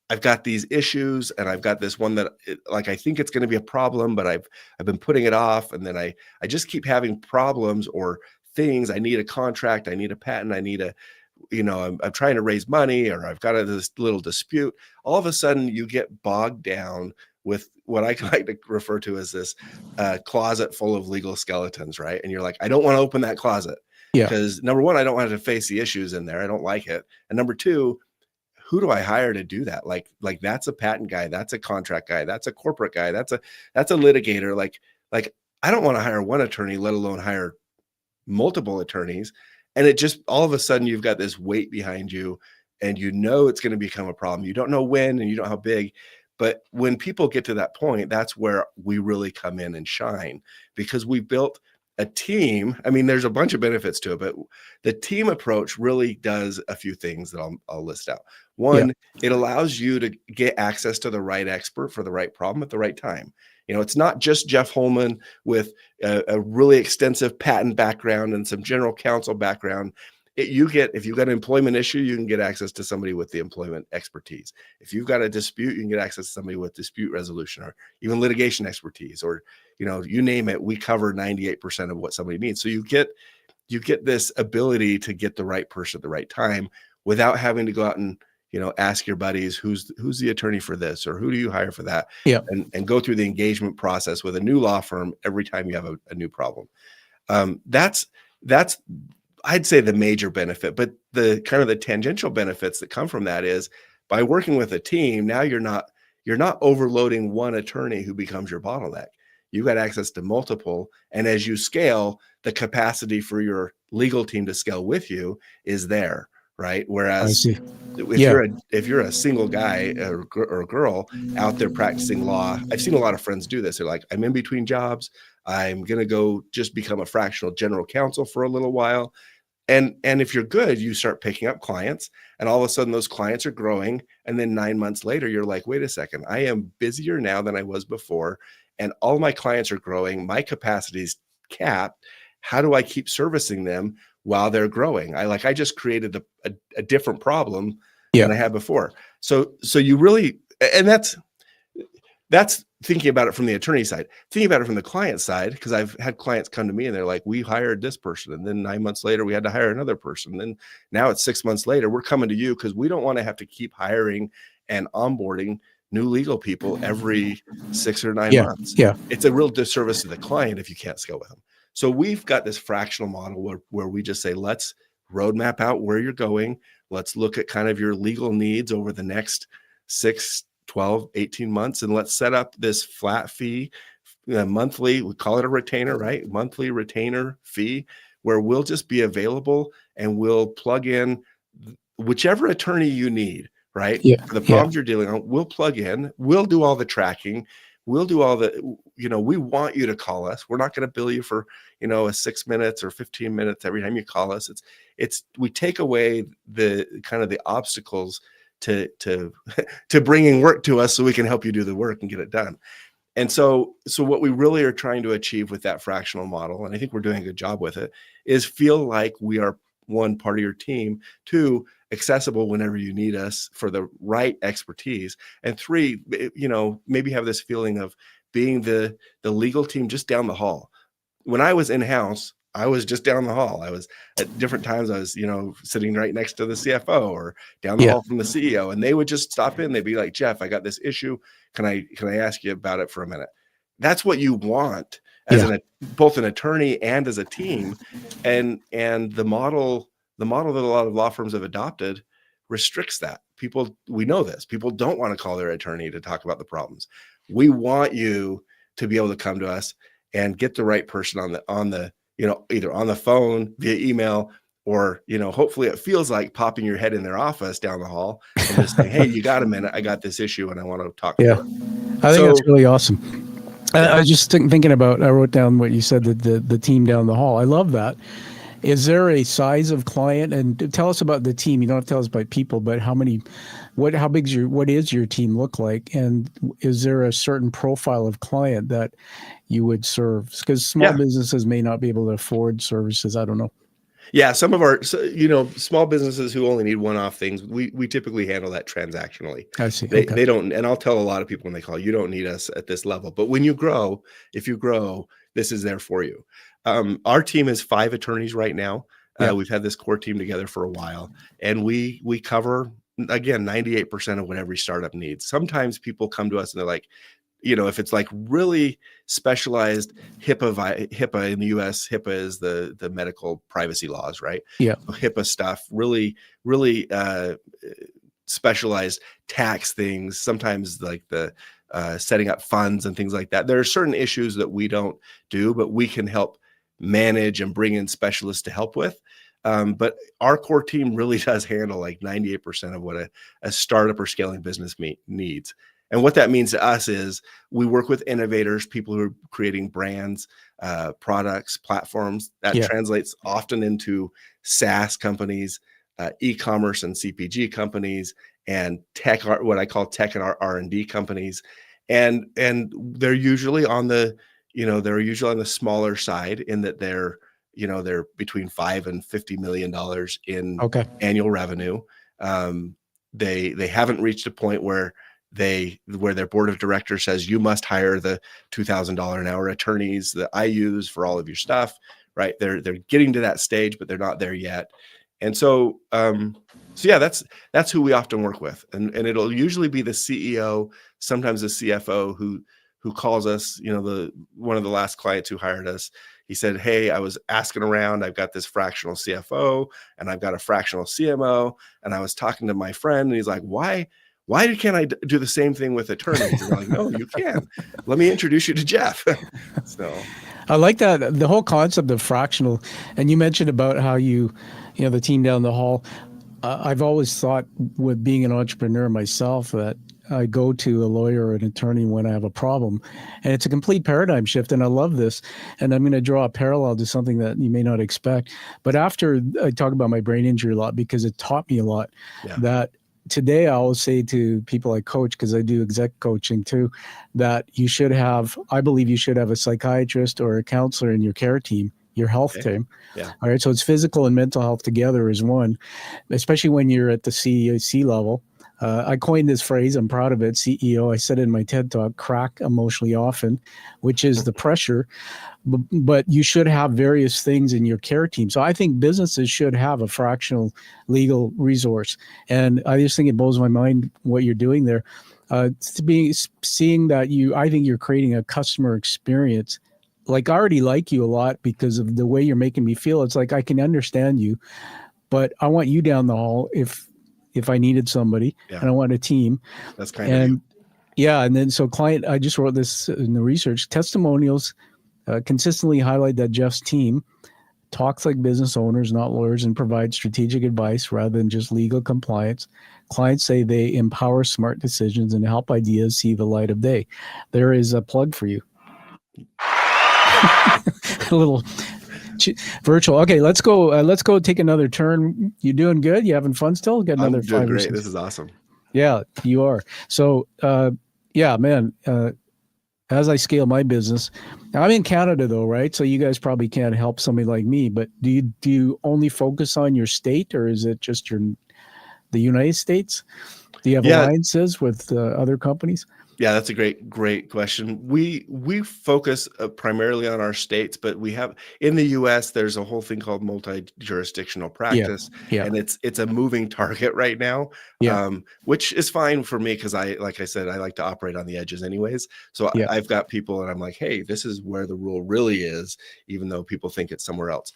I've got these issues and I've got this one that I think it's going to be a problem, but I've been putting it off. And then I just keep having problems or things. I need a contract. I need a patent. I need I'm trying to raise money, or I've got this little dispute. All of a sudden you get bogged down with what I like to refer to as this closet full of legal skeletons, right? And you're like, I don't want to open that closet because number one, I don't want to face the issues in there. I don't like it. And number two, who do I hire to do that? Like that's a patent guy, that's a contract guy, that's a corporate guy, that's a litigator. Like I don't want to hire one attorney, let alone hire multiple attorneys. And it just, all of a sudden you've got this weight behind you and it's going to become a problem. You don't know when and you don't know how big. But when people get to that point, that's where we really come in and shine, because we built a team. I mean, there's a bunch of benefits to it, but the team approach really does a few things that I'll list out. One, it allows you to get access to the right expert for the right problem at the right time. It's not just Jeff Holman with a really extensive patent background and some general counsel background. If you've got an employment issue, you can get access to somebody with the employment expertise. If you've got a dispute, you can get access to somebody with dispute resolution or even litigation expertise, or, you name it. We cover 98% of what somebody needs. So you get this ability to get the right person at the right time without having to go out and, ask your buddies, who's the attorney for this, or who do you hire for that? And go through the engagement process with a new law firm every time you have a new problem. That's I'd say the major benefit, but the kind of the tangential benefits that come from that is by working with a team, now you're not overloading one attorney who becomes your bottleneck. You've got access to multiple. And as you scale, the capacity for your legal team to scale with you is there, right? Whereas if you're a single guy or girl out there practicing law, I've seen a lot of friends do this. They're like, I'm in between jobs. I'm going to go just become a fractional general counsel for a little while. And if you're good, you start picking up clients, and all of a sudden those clients are growing. And then 9 months later, you're like, wait a second, I am busier now than I was before. And all my clients are growing. My capacity is capped. How do I keep servicing them while they're growing? I just created a different problem than I had before. So you really, and that's thinking about it from the attorney side. Thinking about it from the client side, because I've had clients come to me and they're like, we hired this person, and then 9 months later we had to hire another person. And then now it's 6 months later, we're coming to you because we don't want to have to keep hiring and onboarding new legal people every 6 or 9 months. It's a real disservice to the client if you can't scale with them. So we've got this fractional model where we just say, let's roadmap out where you're going. Let's look at kind of your legal needs over the next 6, 12, 18 months. And let's set up this flat fee, monthly, we call it a retainer, right? Monthly retainer fee, where we'll just be available and we'll plug in whichever attorney you need, right? For the problems you're dealing on, we'll plug in, we'll do all the tracking. We'll do all the, we want you to call us. We're not going to bill you for, a 6 minutes or 15 minutes every time you call us. We take away the kind of the obstacles to bringing work to us so we can help you do the work and get it done. And so what we really are trying to achieve with that fractional model, and I think we're doing a good job with it, is feel like we are, one, part of your team, two, accessible whenever you need us for the right expertise, and three, maybe have this feeling of being the legal team just down the hall. When I was in-house, I was just down the hall. I was at different times, I was, sitting right next to the CFO or down the hall from the CEO, and they would just stop in. They'd be like, Jeff, I got this issue. Can I ask you about it for a minute? that's what you want as Yeah. both an attorney and as a team. And the model that a lot of law firms have adopted restricts that. We know this. People don't want to call their attorney to talk about the problems. We want you to be able to come to us and get the right person on the either on the phone, via email, or hopefully it feels like popping your head in their office down the hall and just saying, hey, you got a minute? I got this issue and I want to talk Yeah. through it. I think that's So really awesome. yeah. I was just thinking about, I wrote down what you said, that the team down the hall. I love that. Is there a size of client? And tell us about the team. You don't have to tell us about people, but how is your team look like? And is there a certain profile of client that you would serve? Because small businesses may not be able to afford services. I don't know. Yeah, some of our, small businesses who only need one-off things, we typically handle that transactionally. I see. They Okay. they don't, and I'll tell a lot of people when they call, you don't need us at this level. But when you grow, if you grow, this is there for you. Our team is 5 attorneys right now. Yeah. We've had this core team together for a while, and we cover, again, 98% of what every startup needs. Sometimes people come to us and they're like, if it's like really specialized HIPAA in the US, HIPAA is the medical privacy laws, right? Yeah. HIPAA stuff, really, really specialized tax things, sometimes like the setting up funds and things like that. There are certain issues that we don't do, but we can help manage and bring in specialists to help with. But our core team really does handle like 98% of what a startup or scaling business needs. And what that means to us is we work with innovators, people who are creating brands, products, platforms. That translates often into SaaS companies, e-commerce and CPG companies, and tech, what I call tech and R&D companies. And they're usually on the smaller side, in that they're between $5 and $50 million in annual revenue. They haven't reached a point where their board of directors says you must hire the $2,000 an hour attorneys that I use for all of your stuff, right? They're getting to that stage, but they're not there yet. And so that's who we often work with, and it'll usually be the CEO, sometimes the CFO who calls us. One of the last clients who hired us, he said, hey, I was asking around, I've got this fractional CFO and I've got a fractional CMO, and I was talking to my friend and he's like, why can't I do the same thing with attorneys? And I'm like, no, you can. Let me introduce you to Jeff. So I like that, the whole concept of fractional. And you mentioned about how the team down the hall. I've always thought, with being an entrepreneur myself, that I go to a lawyer or an attorney when I have a problem. And it's a complete paradigm shift. And I love this. And I'm going to draw a parallel to something that you may not expect. But after I talk about my brain injury a lot, because it taught me a lot, that today I always say to people I coach, because I do exec coaching too, that I believe you should have a psychiatrist or a counselor in your care team, your health team. Yeah. All right. So it's physical and mental health together as one, especially when you're at the C level. I coined this phrase. I'm proud of it. CEO. I said it in my TED Talk, crack emotionally often, which is the pressure. But you should have various things in your care team. So I think businesses should have a fractional legal resource. And I just think it blows my mind what you're doing there. Seeing that I think you're creating a customer experience. Like, I already like you a lot because of the way you're making me feel. It's like I can understand you, but I want you down the hall if I needed somebody, and I want a team. That's kind of you. Yeah. And then client, I just wrote this in the research, testimonials consistently highlight that Jeff's team talks like business owners, not lawyers, and provides strategic advice rather than just legal compliance. Clients say they empower smart decisions and help ideas see the light of day. There is a plug for you. A little virtual. Okay, let's go take another turn. You doing good? You having fun still? Get another 5 great. or 6. This is awesome. Yeah, you are. So, man, as I scale my business, now I'm in Canada though, right? So you guys probably can't help somebody like me, but do you only focus on your state, or is it just the United States? Do you have alliances with other companies? Yeah, that's a great question. We focus primarily on our states, but we have in the U.S. there's a whole thing called multi-jurisdictional Yeah. practice, Yeah. and it's a moving target right now, Yeah. which is fine for me because like I said, I like to operate on the edges anyways. So Yeah. I've got people, and I'm like, hey, this is where the rule really is, even though people think it's somewhere else.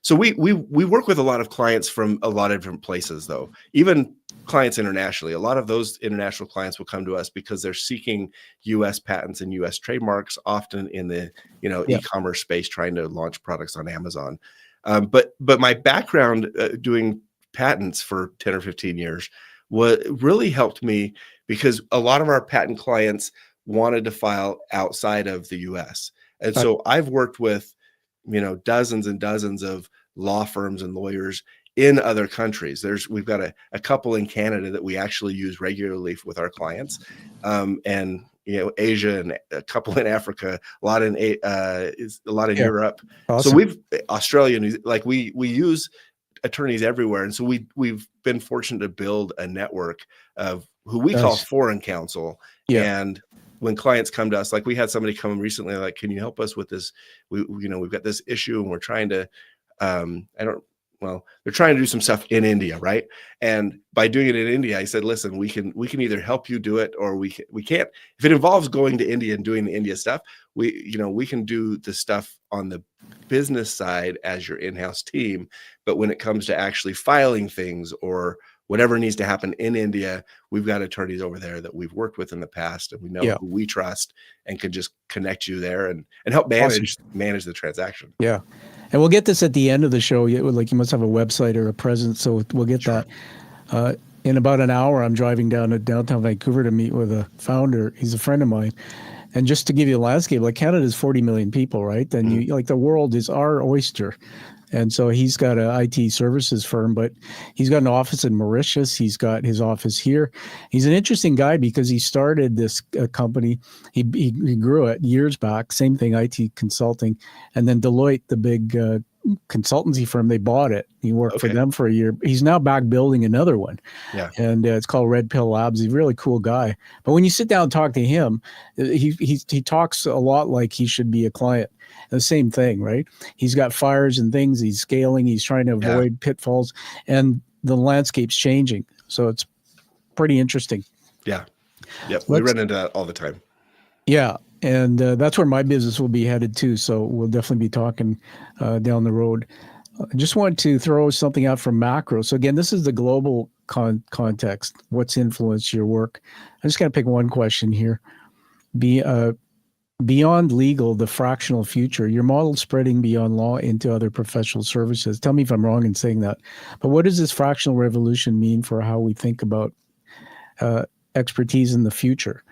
So we work with a lot of clients from a lot of different places, though, even clients internationally. A lot of those international clients will come to us because they're seeking U.S. patents and U.S. trademarks, often in the Yeah. e-commerce space, trying to launch products on Amazon. But my background doing patents for 10 or 15 years really helped me because a lot of our patent clients wanted to file outside of the U.S. And so I've worked with dozens and dozens of law firms and lawyers in other countries. We've got a couple in Canada that we actually use regularly with our clients, and Asia, and a couple in Africa, a lot in Yeah. Europe. So Awesome. Australia, like we use attorneys everywhere, and so we've been fortunate to build a network of who we call Nice. foreign counsel. Yeah. And when clients come to us, like we had somebody come recently, like, can you help us with this? We've got this issue and we're trying to, they're trying to do some stuff in India, right? And by doing it in India, I said, listen, we can either help you do it, or we can't. If it involves going to India and doing the India stuff, we can do the stuff on the business side as your in-house team. But when it comes to actually filing things or whatever needs to happen in India, we've got attorneys over there that we've worked with in the past, and we know who we trust and can just connect you there and help manage the transaction. Yeah. And we'll get this at the end of the show. You must have a website or a presence, so we'll get that. In about an hour, I'm driving down to downtown Vancouver to meet with a founder. He's a friend of mine. And just to give you a landscape, like Canada is 40 million people, right? And the world is our oyster. And so he's got an IT services firm, but he's got an office in Mauritius. He's got his office here. He's an interesting guy because he started this company. He grew it years back, same thing, IT consulting. And then Deloitte, the big consultancy firm, they bought it. He worked for them for a year. He's now back building another one. Yeah. And it's called Red Pill Labs. He's a really cool guy. But when you sit down and talk to him, he talks a lot like he should be a client. The same thing, right? He's got fires and things. He's scaling. He's trying to avoid pitfalls, and the landscape's changing. So it's pretty interesting. Yeah. Yep. We run into that all the time. Yeah. And that's where my business will be headed too. So we'll definitely be talking down the road. I just want to throw something out from macro. So again, this is the global context. What's influenced your work? I'm just going to pick one question here. Beyond legal, the fractional future, your model spreading beyond law into other professional services. Tell me if I'm wrong in saying that. But what does this fractional revolution mean for how we think about expertise in the future?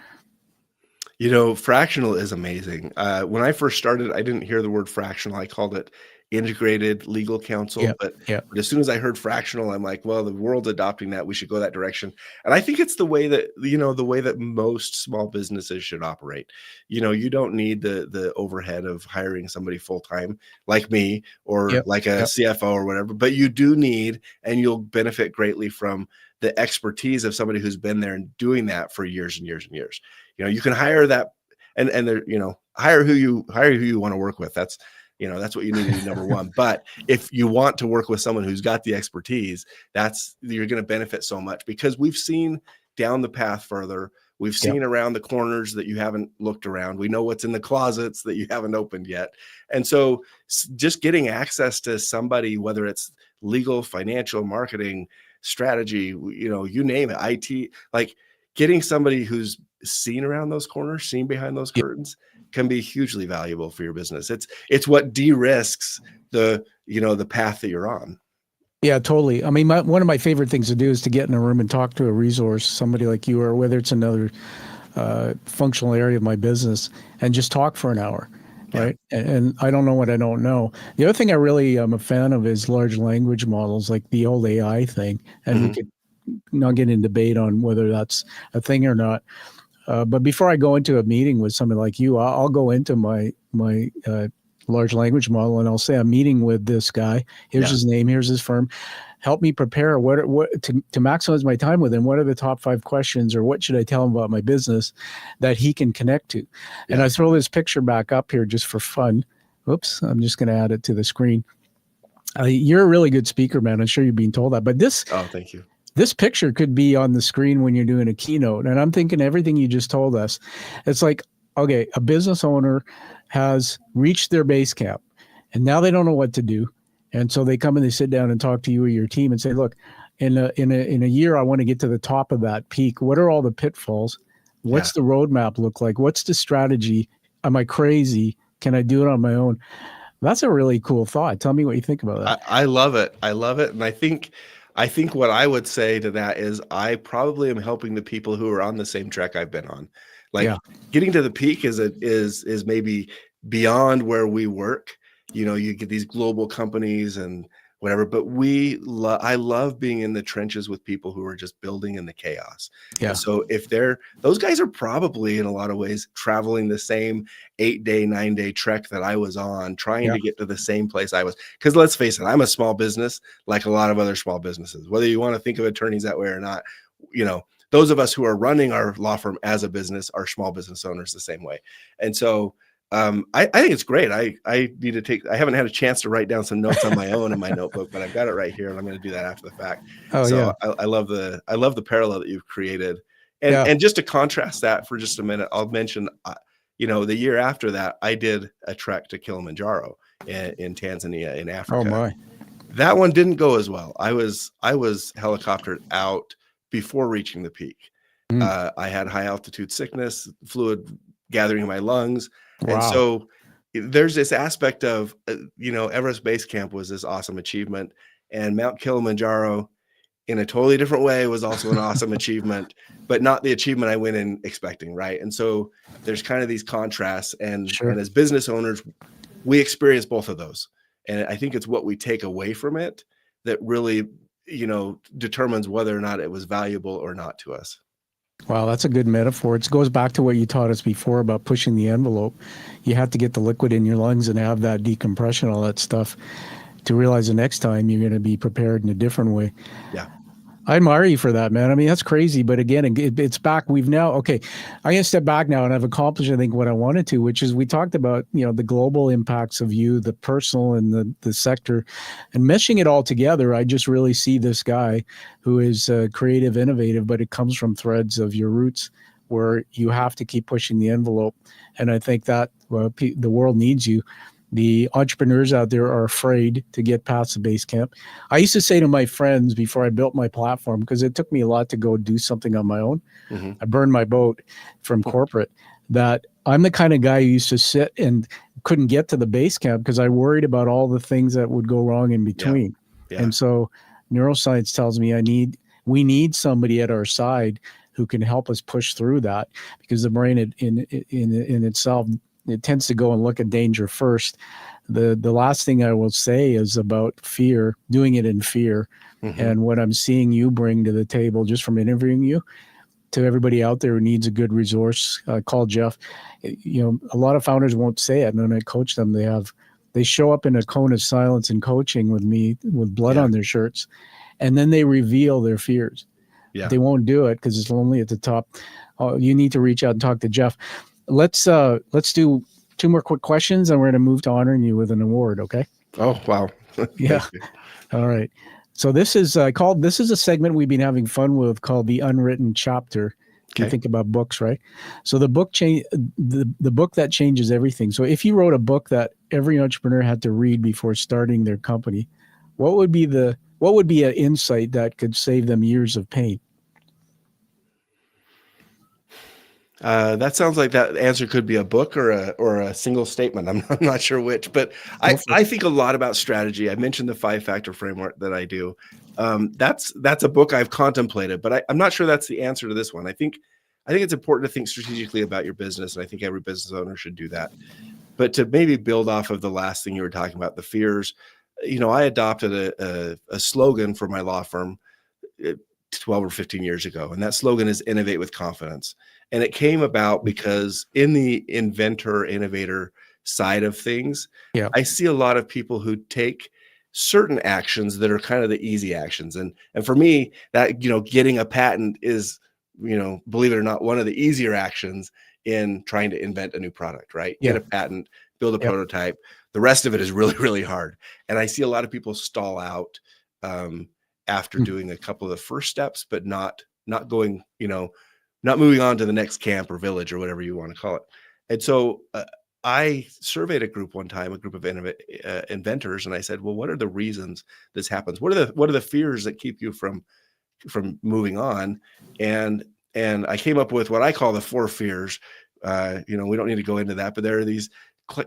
Fractional is amazing. When I first started, I didn't hear the word fractional. I called it integrated legal counsel. But as soon as I heard fractional, I'm like, well, the world's adopting that. We should go that direction. And I think it's the way that most small businesses should operate. You don't need the overhead of hiring somebody full-time like me or like a CFO or whatever, but you do need, and you'll benefit greatly from the expertise of somebody who's been there and doing that for years and years and years. You can hire that and hire who you want to work with. That's what you need to do, number one. But if you want to work with someone who's got the expertise, you're going to benefit so much, because we've seen down the path further. We've seen around the corners that you haven't looked around. We know what's in the closets that you haven't opened yet. And so just getting access to somebody, whether it's legal, financial, marketing, strategy, you name it, IT, like getting somebody who's seen around those corners, seen behind those curtains, can be hugely valuable for your business. It's what de-risks the path that you're on. Yeah, totally. I mean, one of my favorite things to do is to get in a room and talk to a resource, somebody like you, or whether it's another functional area of my business, and just talk for an hour. Right. And I don't know what I don't know. The other thing I really am a fan of is large language models, like the old AI thing. And we could not get in debate on whether that's a thing or not. But before I go into a meeting with somebody like you, I'll go into my large language model, and I'll say I'm meeting with this guy. Here's his name. Here's his firm. Help me prepare what to maximize my time with him. What are the top 5 questions, or what should I tell him about my business that he can connect to? And I throw this picture back up here just for fun. Oops, I'm just going to add it to the screen. You're a really good speaker, man. I'm sure you've been told that. But this, thank you. This picture could be on the screen when you're doing a keynote. And I'm thinking everything you just told us, it's like, okay, a business owner has reached their base camp and now they don't know what to do. And so they come and they sit down and talk to you or your team and say, look, in a year, I want to get to the top of that peak. What are all the pitfalls? What's the roadmap look like? What's the strategy? Am I crazy? Can I do it on my own? That's a really cool thought. Tell me what you think about that. I love it. I love it. And I think what I would say to that is I probably am helping the people who are on the same track I've been on. Like getting to the peak is maybe beyond where we work. You know, you get these global companies and whatever, but I love being in the trenches with people who are just building in the chaos. Yeah. And so those guys are probably in a lot of ways traveling the same 8-day, 9-day trek that I was on, trying to get to the same place I was. Because let's face it, I'm a small business like a lot of other small businesses. Whether you want to think of attorneys that way or not, you know, those of us who are running our law firm as a business are small business owners the same way. And so I think it's great. I haven't had a chance to write down some notes on my own in my notebook, but I've got it right here and I'm going to do that after the fact. I love the parallel that you've created. And just to contrast that for just a minute, I'll mention, the year after that, I did a trek to Kilimanjaro in Tanzania, in Africa. Oh my. That one didn't go as well. I was helicoptered out before reaching the peak. I had high altitude sickness, fluid gathering in my lungs. Wow. And so there's this aspect of, Everest Base Camp was this awesome achievement, and Mount Kilimanjaro in a totally different way was also an awesome achievement, but not the achievement I went in expecting. Right. And so there's kind of these contrasts, and as business owners, we experience both of those. And I think it's what we take away from it that really, determines whether or not it was valuable or not to us. Wow, that's a good metaphor. It goes back to what you taught us before about pushing the envelope. You have to get the liquid in your lungs and have that decompression, all that stuff, to realize the next time you're going to be prepared in a different way. Yeah. I admire you for that, man. I mean, that's crazy. But again, it's back. I'm going to step back now, and I've accomplished, I think, what I wanted to, which is we talked about, the global impacts of you, the personal and the sector, and meshing it all together. I just really see this guy who is creative, innovative, but it comes from threads of your roots where you have to keep pushing the envelope. And I think that the world needs you. The entrepreneurs out there are afraid to get past the base camp. I used to say to my friends before I built my platform, because it took me a lot to go do something on my own. Mm-hmm. I burned my boat from corporate, that I'm the kind of guy who used to sit and couldn't get to the base camp because I worried about all the things that would go wrong in between. Yeah. And so neuroscience tells me we need somebody at our side who can help us push through that, because the brain in itself, it tends to go and look at danger first. The last thing I will say is about fear, doing it in fear. Mm-hmm. And what I'm seeing you bring to the table just from interviewing you, to everybody out there who needs a good resource, call Jeff. A lot of founders won't say it. And when I coach them, they show up in a cone of silence in coaching with me with blood on their shirts. And then they reveal their fears. Yeah. They won't do it because it's lonely at the top. You need to reach out and talk to Jeff. Let's do 2 more quick questions, and we're going to move to honoring you with an award. Okay. Oh, wow. Yeah. All right. So this is a segment we've been having fun with called the unwritten chapter. Okay. You think about books, right? So the book the book that changes everything. So if you wrote a book that every entrepreneur had to read before starting their company, what would be an insight that could save them years of pain? That sounds like that answer could be a book or a single statement. I'm not sure which, but I think a lot about strategy. I mentioned the 5-factor framework that I do. That's a book I've contemplated, but I'm not sure that's the answer to this one. I think it's important to think strategically about your business, and I think every business owner should do that. But to maybe build off of the last thing you were talking about, the fears, I adopted a slogan for my law firm 12 or 15 years ago, and that slogan is innovate with confidence. And it came about because in the inventor innovator side of things, Yeah. I see a lot of people who take certain actions that are kind of the easy actions. And for me, that, getting a patent is, believe it or not, one of the easier actions in trying to invent a new product, right? Yeah. Get a patent, build a Yep. prototype. The rest of it is really, really hard. And I see a lot of people stall out after doing a couple of the first steps, but not going, not moving on to the next camp or village or whatever you want to call it. And so I surveyed a group one time, a group of inventors, and I said, well, what are the reasons this happens? What are the fears that keep you from moving on? And I came up with what I call the 4 fears. We don't need to go into that, but there are these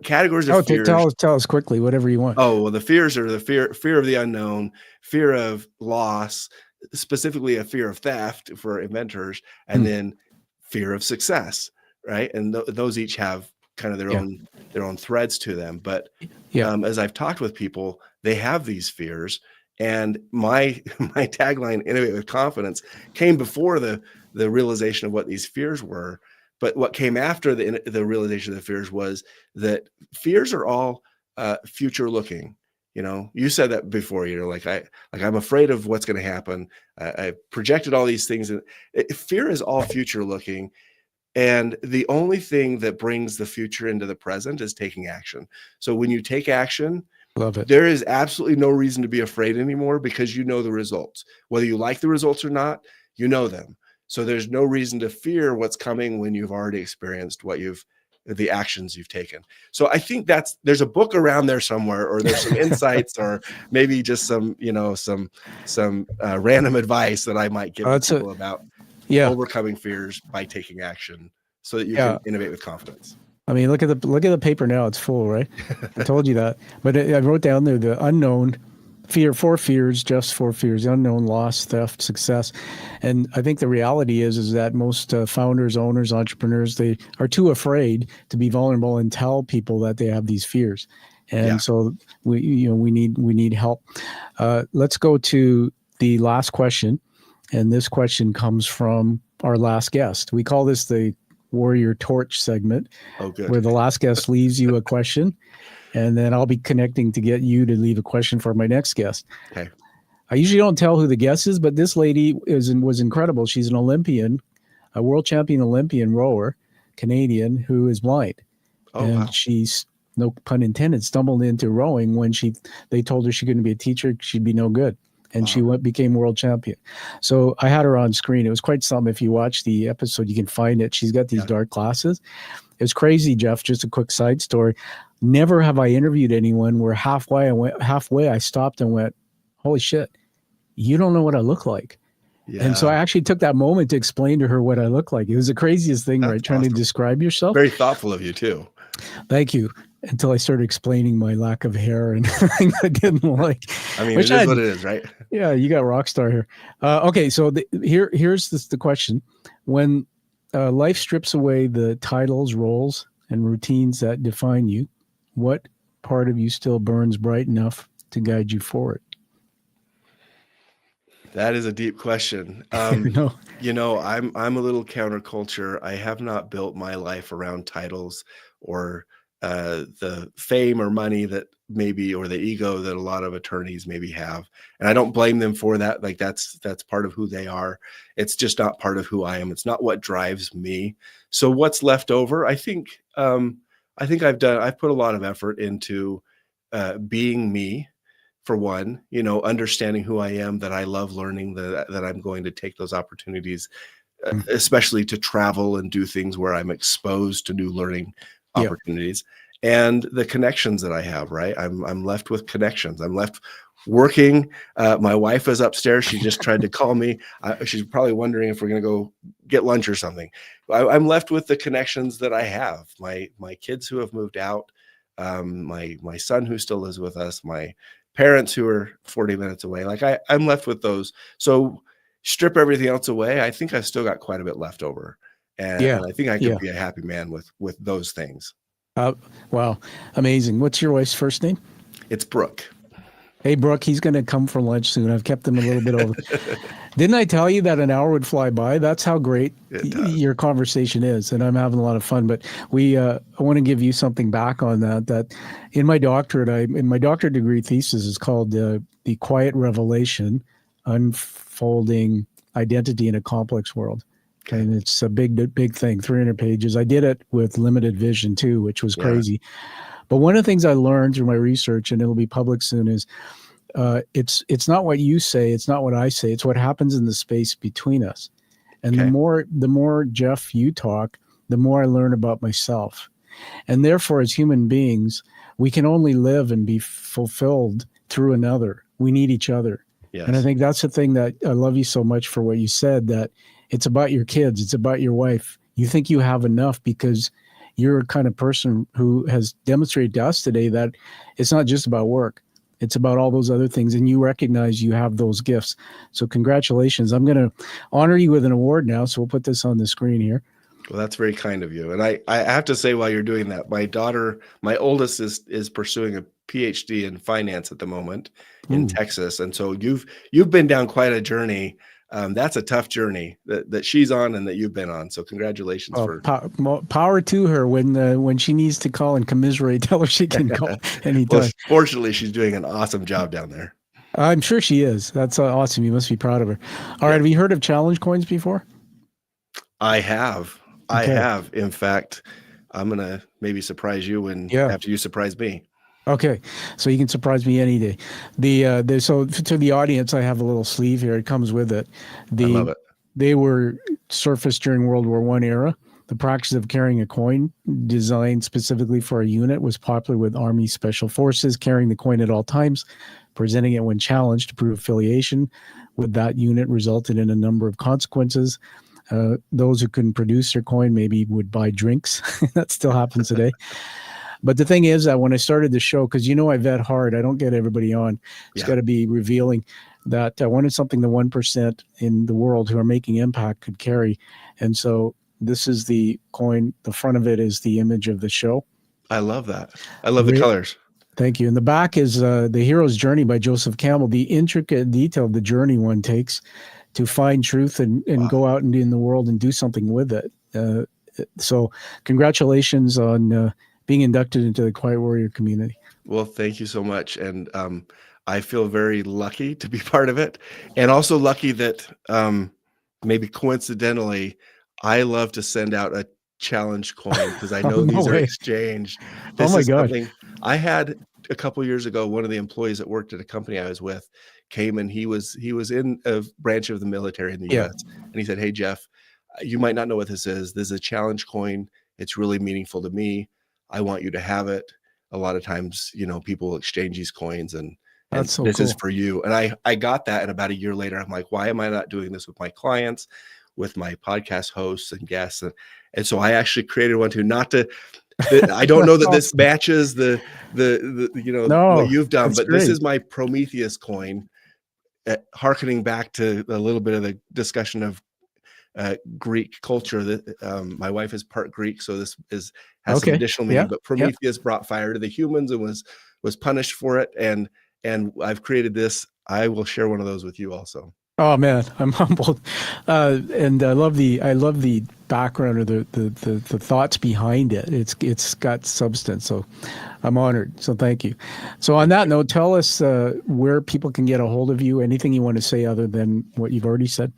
categories of fears. Tell us quickly, whatever you want. Oh, well, the fears are the fear of the unknown, fear of loss, specifically a fear of theft for inventors, and then fear of success, right? And those each have kind of their own threads to them. But as I've talked with people, they have these fears. And my tagline, innovate with confidence, came before the realization of what these fears were. But what came after the realization of the fears was that fears are all future looking. You said that before, I'm afraid of what's going to happen. I projected all these things, and fear is all future looking. And the only thing that brings the future into the present is taking action. So when you take action, love it. There is absolutely no reason to be afraid anymore, because you know the results. Whether you like the results or not, you know them. So there's no reason to fear what's coming when you've already experienced the actions you've taken. So I think there's a book around there somewhere, or there's some insights, or maybe just some random advice that I might give people about overcoming fears by taking action, so that you can innovate with confidence. I mean, look at the paper now; it's full, right? I told you that. But I wrote down there the unknown fear, 4 fears, just 4 fears: unknown, loss, theft, success. And I think the reality is that most founders, owners, entrepreneurs, they are too afraid to be vulnerable and tell people that they have these fears. And so we need help. Let's go to the last question. And this question comes from our last guest. We call this the Warrior Torch segment, where the last guest leaves you a question, and then I'll be connecting to get you to leave a question for my next guest. Okay. I usually don't tell who the guest is, but this lady was incredible. She's an Olympian, a world champion Olympian rower, Canadian, who is blind. She's, no pun intended, stumbled into rowing when they told her she couldn't be a teacher, she'd be no good. And she became world champion. So I had her on screen. It was quite something. If you watch the episode, you can find it. She's got these dark glasses. It's crazy, Jeff. Just a quick side story. Never have I interviewed anyone where halfway I stopped and went, holy shit, you don't know what I look like. Yeah. And so I actually took that moment to explain to her what I look like. It was the craziest thing, right? Trying to describe yourself. Very thoughtful of you too. Thank you. Until I started explaining my lack of hair and things I didn't like. I mean, it is what it is, right? Yeah, you got rock star here. Okay, so here's the question. When life strips away the titles, roles, and routines that define you, what part of you still burns bright enough to guide you forward? That is a deep question. I'm a little counterculture. I have not built my life around titles or the fame or money that maybe, or the ego that a lot of attorneys maybe have. And I don't blame them for that. Like that's part of who they are. It's just not part of who I am. It's not what drives me. So what's left over? I think I've put a lot of effort into being me, for one, understanding who I am, that I love learning, that I'm going to take those opportunities, especially to travel and do things where I'm exposed to new learning opportunities, and the connections that I have, right? I'm left with connections. I'm left working. My wife is upstairs. She just tried to call me. She's probably wondering if we're going to go get lunch or something. I'm left with the connections that I have. My kids who have moved out, my son who still lives with us, my parents who are 40 minutes away. Like I'm left with those. So strip everything else away, I think I've still got quite a bit left over. And I think I could be a happy man with those things. Wow. Amazing. What's your wife's first name? It's Brooke. Hey, Brooke, he's going to come for lunch soon. I've kept him a little bit over. Didn't I tell you that an hour would fly by? That's how great It does. your conversation is, and I'm having a lot of fun. But I want to give you something back on that. That in my doctorate, in my doctorate degree thesis is called the Quiet Revelation: Unfolding Identity in a Complex World. Okay. And it's a big thing, 300 pages. I did it with limited vision too, which was crazy. But one of the things I learned through my research, and it'll be public soon, is it's not what you say, it's not what I say, it's what happens in the space between us. And Okay. the more Jeff you talk, the more I learn about myself. And therefore, as human beings, we can only live and be fulfilled through another. We need each other. Yes. And I think that's the thing that I love you so much for what you said, that it's about your kids, it's about your wife. You think you have enough because you're a kind of person who has demonstrated to us today that it's not just about work. It's about all those other things, and you recognize you have those gifts. So congratulations. I'm going to honor you with an award now, so we'll put this on the screen here. Well, that's very kind of you. And I have to say, while you're doing that, my daughter, my oldest is pursuing a PhD in finance at the moment in Texas. And so you've been down quite a journey. That's a tough journey that she's on and that you've been on. So congratulations for power to her. When she needs to call and commiserate, tell her she can call anytime. Well, fortunately, she's doing an awesome job down there. I'm sure she is. That's awesome. You must be proud of her. All right. Have you heard of challenge coins before? I have. Okay. I have. In fact, I'm going to maybe surprise you after you surprise me. Okay, so you can surprise me any day. So to the audience, I have a little sleeve here. It comes with it. I love it. They were surfaced during World War I era. The practice of carrying a coin designed specifically for a unit was popular with Army Special Forces, carrying the coin at all times, presenting it when challenged to prove affiliation with that unit resulted in a number of consequences. Those who couldn't produce their coin maybe would buy drinks. That still happens today. But the thing is that when I started the show, because I vet hard, I don't get everybody on. It's got to be revealing that I wanted something the 1% in the world who are making impact could carry. And so this is the coin. The front of it is the image of the show. I love that. I love the colors. Thank you. And the back is The Hero's Journey by Joseph Campbell, the intricate detail of the journey one takes to find truth and go out and in the world and do something with it. So congratulations on being inducted into the Quiet Warrior community. Well, thank you so much. And I feel very lucky to be part of it. And also lucky that maybe coincidentally, I love to send out a challenge coin because I know these are exchanged. This is something I had a couple years ago. One of the employees that worked at a company I was with came and he was in a branch of the military in the US. And he said, "Hey, Jeff, you might not know what this is. This is a challenge coin. It's really meaningful to me. I want you to have it." A lot of times, people exchange these coins and this is for you. And I got that. And about a year later, I'm like, why am I not doing this with my clients, with my podcast hosts and guests? And so I actually created one too, I don't know that this matches the what you've done, but this is my Prometheus coin, hearkening back to a little bit of the discussion of Greek culture. That my wife is part Greek, so this has some additional meaning. But Prometheus brought fire to the humans and was punished for it. And I've created this. I will share one of those with you also. Oh man, I'm humbled, and I love the background or the thoughts behind it. It's got substance, so I'm honored. So thank you. So on that note, tell us where people can get a hold of you. Anything you want to say other than what you've already said?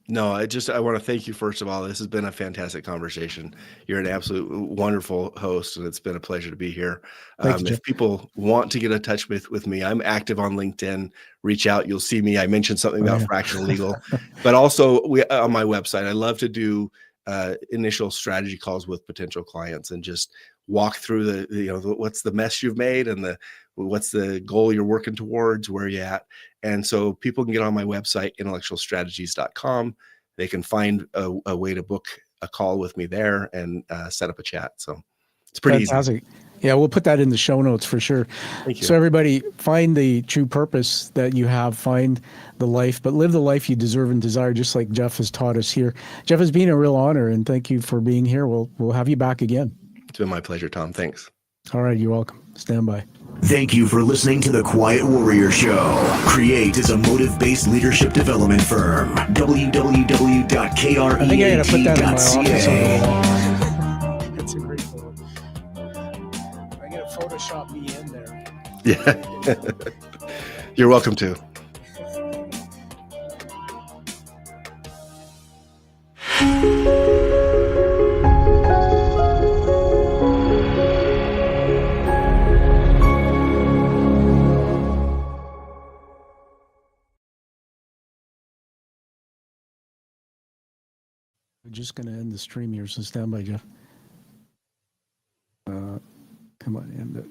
No, I want to thank you first of all. This has been a fantastic conversation. You're an absolute wonderful host, and it's been a pleasure to be here. If people want to get in touch with me, I'm active on LinkedIn. Reach out. You'll see me. I mentioned something about fractional legal, but also on my website, I love to do initial strategy calls with potential clients and just walk through what's the mess you've made and what's the goal you're working towards, where you at. And so people can get on my website, intellectualstrategies.com. They can find a way to book a call with me there and set up a chat. So it's pretty easy. Yeah, we'll put that in the show notes for sure. Thank you. So everybody, find the true purpose that you have, find the life, but live the life you deserve and desire, just like Jeff has taught us here. Jeff, it's been a real honor, and thank you for being here. We'll have you back again. It's been my pleasure, Tom. Thanks. All right, you're welcome. Stand by. Thank you for listening to the Quiet Warrior Show. Create is a motive-based leadership development firm. I think I gotta put that in my office on the www.kreat.ca. wall. That's a great photo. I gotta Photoshop me in there. Yeah. You're welcome to. We're just gonna end the stream here, so stand by, Jeff. Come on, end it.